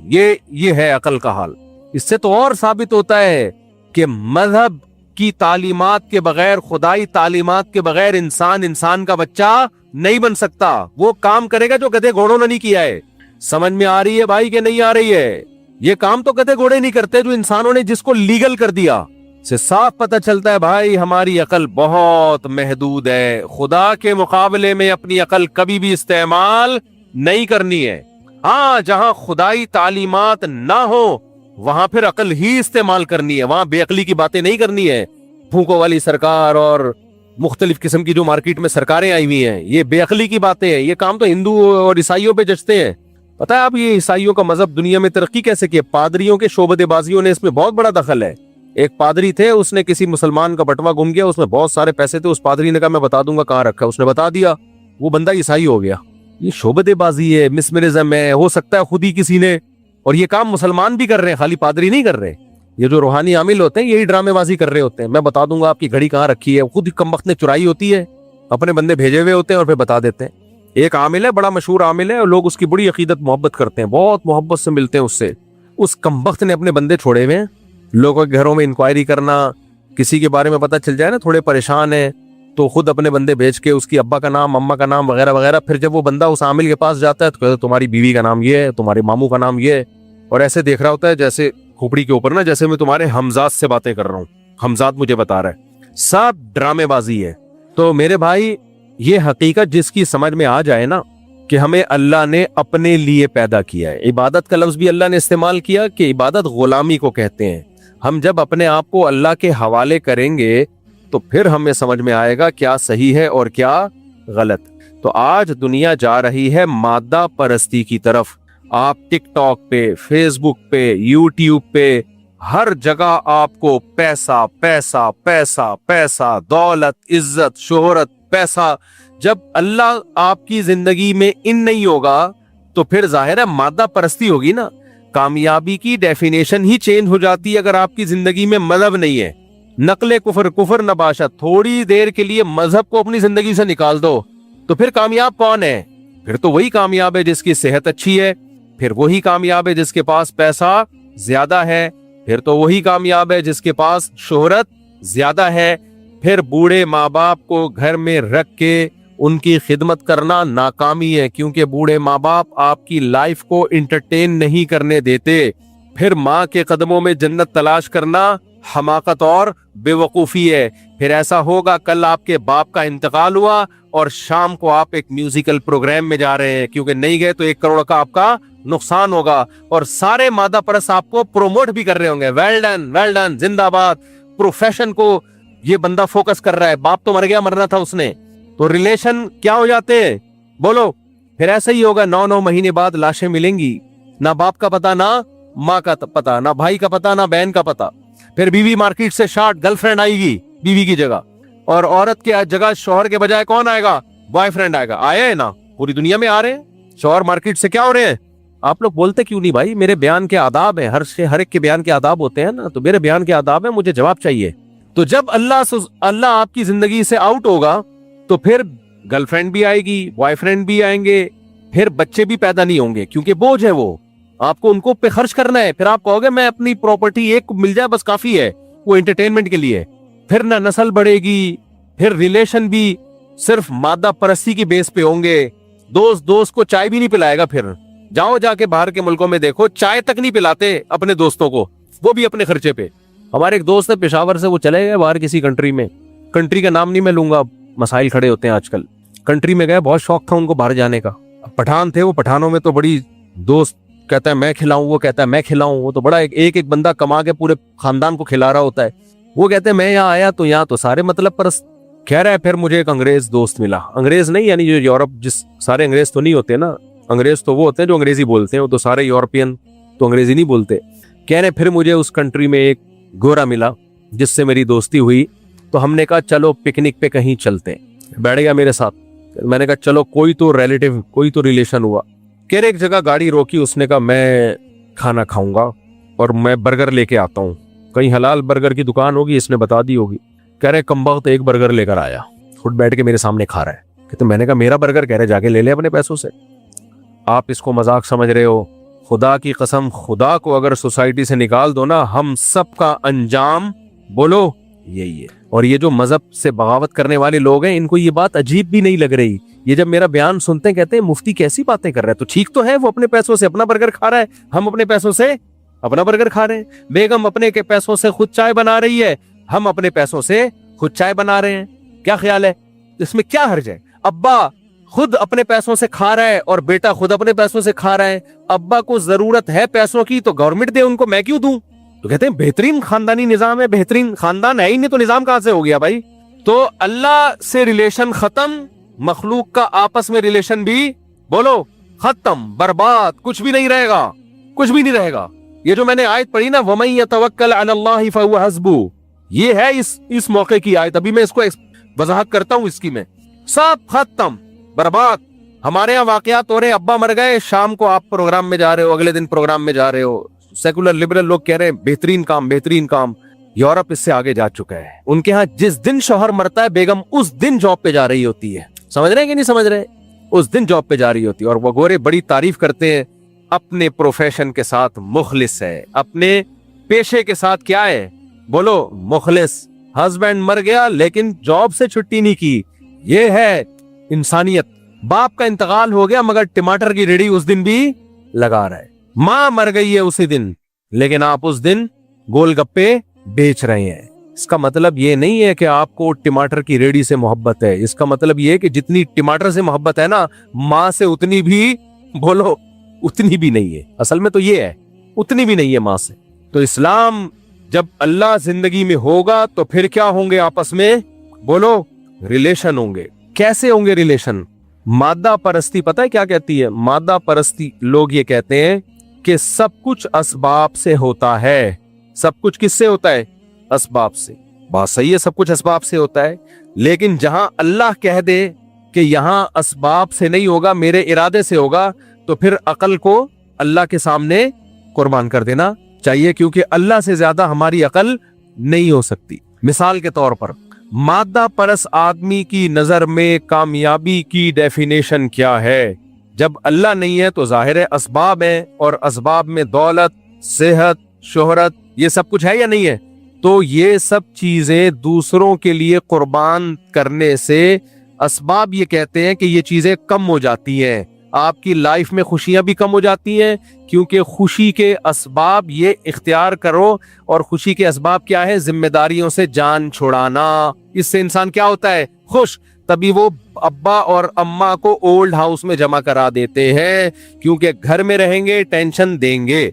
S1: یہ ہے عقل کا حال۔ اس سے تو اور ثابت ہوتا ہے کہ مذہب کی تعلیمات کے بغیر، خدائی تعلیمات کے بغیر انسان کا بچہ نہیں بن سکتا۔ وہ کام کرے گا جو گدھے گھوڑوں نے نہیں کیا ہے۔ سمجھ میں آ رہی ہے بھائی کہ نہیں آ رہی ہے؟ یہ کام تو گدھے گھوڑے نہیں کرتے جو انسانوں نے جس کو لیگل کر دیا۔ سے صاف پتہ چلتا ہے بھائی ہماری عقل بہت محدود ہے۔ خدا کے مقابلے میں اپنی عقل کبھی بھی استعمال نہیں کرنی ہے۔ ہاں جہاں خدائی تعلیمات نہ ہو وہاں پھر عقل ہی استعمال کرنی ہے، وہاں بے عقلی کی باتیں نہیں کرنی ہے۔ پھونکوں والی سرکار اور مختلف قسم کی جو مارکیٹ میں سرکاریں آئی ہوئی ہیں، یہ بے عقلی کی باتیں ہیں۔ یہ کام تو ہندو اور عیسائیوں پہ جچتے ہیں۔ پتہ ہے آپ یہ عیسائیوں کا مذہب دنیا میں ترقی کیسے کی؟ پادریوں کے شعبدے بازیوں نے اس میں بہت بڑا دخل ہے۔ ایک پادری تھے، اس نے کسی مسلمان کا بٹوا گم گیا، اس میں بہت سارے پیسے تھے، اس پادری نے کہا میں بتا دوں گا کہاں رکھا ہے، اس نے بتا دیا، وہ بندہ عیسائی ہو گیا۔ یہ شعبدے بازی ہے، مسمرزم ہے، ہو سکتا ہے خود ہی کسی نے، اور یہ کام مسلمان بھی کر رہے ہیں، خالی پادری نہیں کر رہے۔ یہ جو روحانی عامل ہوتے ہیں یہی ڈرامے بازی کر رہے ہوتے ہیں، میں بتا دوں گا آپ کی گھڑی کہاں رکھی ہے، خود ہی کمبخت نے چرائی ہوتی ہے، اپنے بندے بھیجے ہوئے ہوتے ہیں اور پھر بتا دیتے ہیں۔ ایک عامل ہے، بڑا مشہور عامل ہے، اور لوگ اس کی بڑی عقیدت محبت کرتے ہیں، بہت محبت سے ملتے ہیں اس سے۔ اس کمبخت نے اپنے بندے چھوڑے ہوئے ہیں، لوگوں کے گھروں میں انکوائری کرنا، किसी के बारे में पता चल जाए ना, थोड़े परेशान है, तो खुद अपने बंदे भेज के उसकी अब्बा का नाम, अम्मा का नाम वगैरह वगैरह, फिर जब वो बंदा उस आमिल के पास जाता है तो कहता है तुम्हारी बीवी का नाम ये है, तुम्हारे मामू का नाम ये है, और ऐसे देख रहा होता है जैसे खोपड़ी के ऊपर ना, जैसे मैं तुम्हारे हमजाद से बातें कर रहा हूँ, हमजाद मुझे बता रहा है। सब ड्रामेबाजी है। तो मेरे भाई, ये हकीकत जिसकी समझ में आ जाए ना कि हमें अल्लाह ने अपने लिए पैदा किया है, इबादत का लफ्ज भी अल्लाह ने इस्तेमाल किया कि इबादत गुलामी को कहते हैं। हम जब अपने आप को अल्लाह के हवाले करेंगे तो फिर हमें समझ में आएगा क्या सही है और क्या गलत। तो आज दुनिया जा रही है मादा परस्ती की तरफ। आप टिकटॉक पे, फेसबुक पे, यूट्यूब पे, हर जगह आपको पैसा पैसा पैसा पैसा, दौलत, इज्जत, शोहरत, पैसा। जब अल्लाह आपकी जिंदगी में इन नहीं होगा तो फिर जाहिर है मादा परस्ती होगी ना। कामयाबी की डेफिनेशन ही चेंज हो जाती है अगर आपकी जिंदगी में मजहब नहीं है। नकले कुफर, कुफर नबाशत, थोड़ी देर के लिए मजहब को अपनी जिंदगी से निकाल दो तो फिर कामयाब कौन है? फिर तो वही कामयाब है जिसकी सेहत अच्छी है, फिर वही कामयाब है जिसके पास पैसा ज्यादा है, फिर तो वही कामयाब है जिसके पास शोहरत ज्यादा है। फिर बूढ़े माँ बाप को घर में रख के उनकी खिदमत करना नाकामी है, क्योंकि बूढ़े माँ बाप आपकी लाइफ को इंटरटेन नहीं करने देते। फिर माँ के कदमों में जन्नत तलाश करना हमाकत और बेवकूफ़ी है। फिर ऐसा होगा कल आपके बाप का इंतकाल हुआ और शाम को आप एक म्यूजिकल प्रोग्राम में जा रहे हैं, क्योंकि नहीं गए तो 1 करोड़ का आपका नुकसान होगा और सारे मादा परस आपको प्रोमोट भी कर रहे होंगे, वेल डन, जिंदाबाद। प्रोफेशन को ये बंदा फोकस कर रहा है, बाप तो मर गया, मरना था उसने, तो रिलेशन क्या हो जाते हैं बोलो। फिर ऐसा ही होगा, 9 महीने बाद लाशें मिलेंगी, ना बाप का पता, ना माँ का पता, ना भाई का पता, ना बहन का पता। फिर बीवी मार्केट से शॉर्ट, गर्लफ्रेंड आएगी बीवी की जगह, और औरत के जगह शौहर के बजाय कौन आएगा? बॉयफ्रेंड आएगा। आया है ना, पूरी दुनिया में आ रहे हैं। शौहर मार्केट से क्या हो रहे हैं? आप लोग बोलते क्यों नहीं भाई? मेरे बयान के आदाब है, हर एक के बयान के आदाब होते हैं ना, तो मेरे बयान के आदाब है, मुझे जवाब चाहिए। तो जब अल्लाह आपकी जिंदगी से आउट होगा तो फिर गर्लफ्रेंड भी आएगी, बॉयफ्रेंड भी आएंगे, फिर बच्चे भी पैदा नहीं होंगे, क्योंकि बोझ है वो, आपको उनको पे खर्च करना है। फिर आप कहोगे मैं अपनी प्रॉपर्टी एक मिल जाए बस काफी है, वो एंटरटेनमेंट के लिए। फिर ना नस्ल बढ़ेगी, फिर रिलेशन भी सिर्फ मादा परस्ती की बेस पे होंगे। दोस्त को चाय भी नहीं पिलाएगा। फिर जाओ जाके बाहर के मुल्कों में देखो, चाय तक नहीं पिलाते अपने दोस्तों को, वो भी अपने खर्चे पे। हमारे एक दोस्त है पेशावर से, वो चले गए बाहर किसी कंट्री में, कंट्री का नाम नहीं मैं लूंगा, मसाइल खड़े होते हैं आजकल। कंट्री में गए, बहुत शौक था उनको बाहर जाने का। पठान थे वो, पठानों में तो बड़ी दोस्त, कहता है मैं खिलाऊं, वो कहता है मैं खिलाऊं, वो तो बड़ा एक बंदा कमा के पूरे खानदान को खिला रहा होता है। वो कहते हैं मैं यहाँ आया तो यहाँ तो सारे मतलब परस्त। कह रहा है फिर मुझे एक अंग्रेज दोस्त मिला, अंग्रेज नहीं यानी जो यूरोप, जिस सारे अंग्रेज तो नहीं होते ना, अंग्रेज तो वो होते हैं जो अंग्रेजी बोलते हैं, वो तो सारे यूरोपियन तो अंग्रेजी नहीं बोलते। कह रहे फिर मुझे उस कंट्री में एक गोरा मिला जिससे मेरी दोस्ती हुई, तो हमने कहा चलो पिकनिक पे कहीं चलते हैं। बैठ गया मेरे साथ। मैंने कहा चलो कोई तो रिलेटिव, कोई तो रिलेशन हुआ। कह रहे एक जगह गाड़ी रोकी, उसने कहा मैं खाना खाऊंगा और मैं बर्गर लेके आता हूँ, कहीं हलाल बर्गर की दुकान होगी, इसने बता दी होगी। कह रहे कमबख्त एक बर्गर लेकर आया, खुद बैठ के मेरे सामने खा रहा है। कहते मैंने कहा मेरा बर्गर? कह रहे जाके ले ले अपने पैसों से। आप इसको मजाक समझ रहे हो? खुदा की कसम, खुदा को अगर सोसाइटी से निकाल दो ना, हम सब का अंजाम बोलो यही है। और ये जो मजहब से बगावत करने वाले लोग हैं, इनको ये बात अजीब भी नहीं लग रही। ये जब मेरा बयान सुनते हैं कहते हैं मुफ्ती कैसी बातें कर रहा है। तो ठीक तो है, वो अपने पैसों से अपना बर्गर खा रहा है, हम अपने पैसों से अपना बर्गर खा रहे हैं। बेगम अपने के पैसों से खुद चाय बना रही है, हम अपने पैसों से खुद चाय बना रहे हैं। क्या ख्याल है, इसमें क्या हर्ज है? अब्बा खुद अपने पैसों से खा रहा है और बेटा खुद अपने पैसों से खा रहा है। अब्बा को जरूरत है पैसों की तो गवर्नमेंट दे उनको, मैं क्यों दूं? तो कहते हैं बेहतरीन खानदानी निजाम है। बेहतरीन खानदान है ही नहीं तो निजाम कहां से हो गया भाई? तो अल्लाह से रिलेशन खत्म, मखलूक का आपस में रिलेशन भी बोलो खत्म, बर्बाद, कुछ भी नहीं रहेगा, कुछ भी नहीं रहेगा। ये जो मैंने आयत पढ़ी ना, वमन यतवक्कल अलल्लाहि फहुव हस्बुह, ये है इस मौके की आयत। अभी मैं इसको वजाहत करता हूँ इसकी। मैं सब खत्म, बर्बाद। हमारे यहाँ वाकयात हो रहे, अब्बा मर गए, शाम को आप प्रोग्राम में जा रहे हो, अगले दिन प्रोग्राम में जा रहे हो। सेकुलर लिबरल लोग कह रहे हैं बेहतरीन काम, बेहतरीन काम। यूरोप इससे आगे जा चुका है। उनके यहाँ जिस दिन शौहर मरता है, बेगम उस दिन जॉब पे जा रही होती है। समझ रहे हैं कि नहीं समझ रहे? उस दिन जॉब पे जा रही होती है। और वो गोरे बड़ी तारीफ करते हैं, अपने प्रोफेशन के साथ मुखलिस है, अपने पेशे के साथ क्या है बोलो मुखलिस। हस्बैंड मर गया लेकिन जॉब से छुट्टी नहीं की, ये है इंसानियत। बाप का इंतकाल हो गया मगर टमाटर की रेडी उस दिन भी लगा रहा है। मां मर गई है उसी दिन लेकिन आप उस दिन गोलगप्पे बेच रहे हैं। इसका मतलब ये नहीं है कि आपको टमाटर की रेडी से मोहब्बत है, इसका मतलब ये है कि जितनी टमाटर से मोहब्बत है ना, मां से उतनी भी, बोलो उतनी भी नहीं है। असल में तो ये है, उतनी भी नहीं है मां से। तो इस्लाम जब अल्लाह जिंदगी में होगा तो फिर क्या होंगे आपस में, बोलो रिलेशन होंगे। कैसे होंगे रिलेशन? मादा परस्ती पता है क्या कहती है? मादा परस्ती लोग ये कहते हैं कि सब कुछ असबाब से होता है। सब कुछ किससे होता है? असबाब से। बात सही है, सब कुछ असबाब से होता है, लेकिन जहां अल्लाह कह दे कि यहां असबाब से नहीं होगा, मेरे इरादे से होगा, तो फिर अकल को अल्लाह के सामने कुर्बान कर देना चाहिए, क्योंकि अल्लाह से ज्यादा हमारी अकल नहीं हो सकती। मिसाल के तौर पर मादा परस आदमी की नजर में कामयाबी की डेफिनेशन क्या है? जब अल्लाह नहीं है तो जाहिर है असबाब है, और असबाब में दौलत, सेहत, शोहरत, ये सब कुछ है या नहीं है? तो ये सब चीजें दूसरों के लिए कुर्बान करने से असबाब ये कहते हैं कि ये चीजें कम हो जाती हैं, आपकी लाइफ में खुशियां भी कम हो जाती हैं, क्योंकि खुशी के असबाब ये इख्तियार करो। और खुशी के असबाब क्या है? जिम्मेदारियों से जान छुड़ाना। इससे इंसान क्या होता है? खुश। तभी वो अब्बा और अम्मा को ओल्ड हाउस में जमा करा देते हैं, क्योंकि घर में रहेंगे टेंशन देंगे।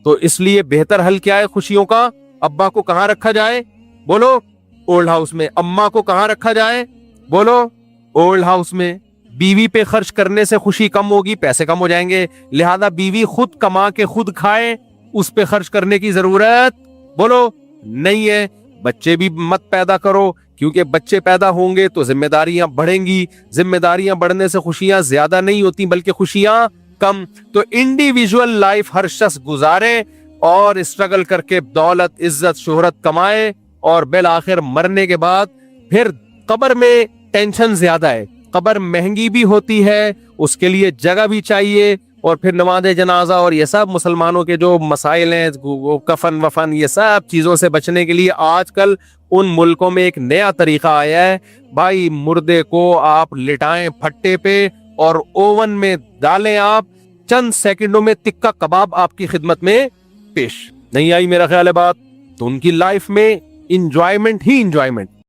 S1: तो इसलिए बेहतर हल क्या है खुशियों का? अब्बा को कहां रखा जाए? बोलो ओल्ड हाउस में। अम्मा को कहां रखा जाए? बोलो ओल्ड हाउस में। बीवी पे खर्च करने से खुशी कम होगी, पैसे कम हो जाएंगे, लिहाजा बीवी खुद कमा के खुद खाए, उस पे खर्च करने की जरूरत, बोलो, नहीं है। बच्चे भी मत पैदा करो, क्योंकि बच्चे पैदा होंगे तो जिम्मेदारियां बढ़ेंगी, जिम्मेदारियां बढ़ने से खुशियां ज्यादा नहीं होती बल्कि खुशियां कम। तो इंडिविजुअल लाइफ हर शख्स गुजारे और स्ट्रगल करके दौलत, इज्जत, शोहरत कमाए, और बिल आखिर मरने के बाद फिर कब्र में टेंशन ज्यादा है, कब्र महंगी भी होती है, उसके लिए जगह भी चाहिए, और फिर नमाज जनाजा और ये सब मुसलमानों के जो मसाइल हैं, वो कफन वफन, ये सब चीजों से बचने के लिए आजकल उन मुल्कों में एक नया तरीका आया है। भाई मुर्दे को आप लिटाएं फट्टे पे और ओवन में डालें, आप चंद सेकंडों में तिक्का कबाब आपकी खिदमत में पेश। नहीं आई मेरा ख्याल है बात? तो उनकी लाइफ में इंजॉयमेंट ही इंजॉयमेंट।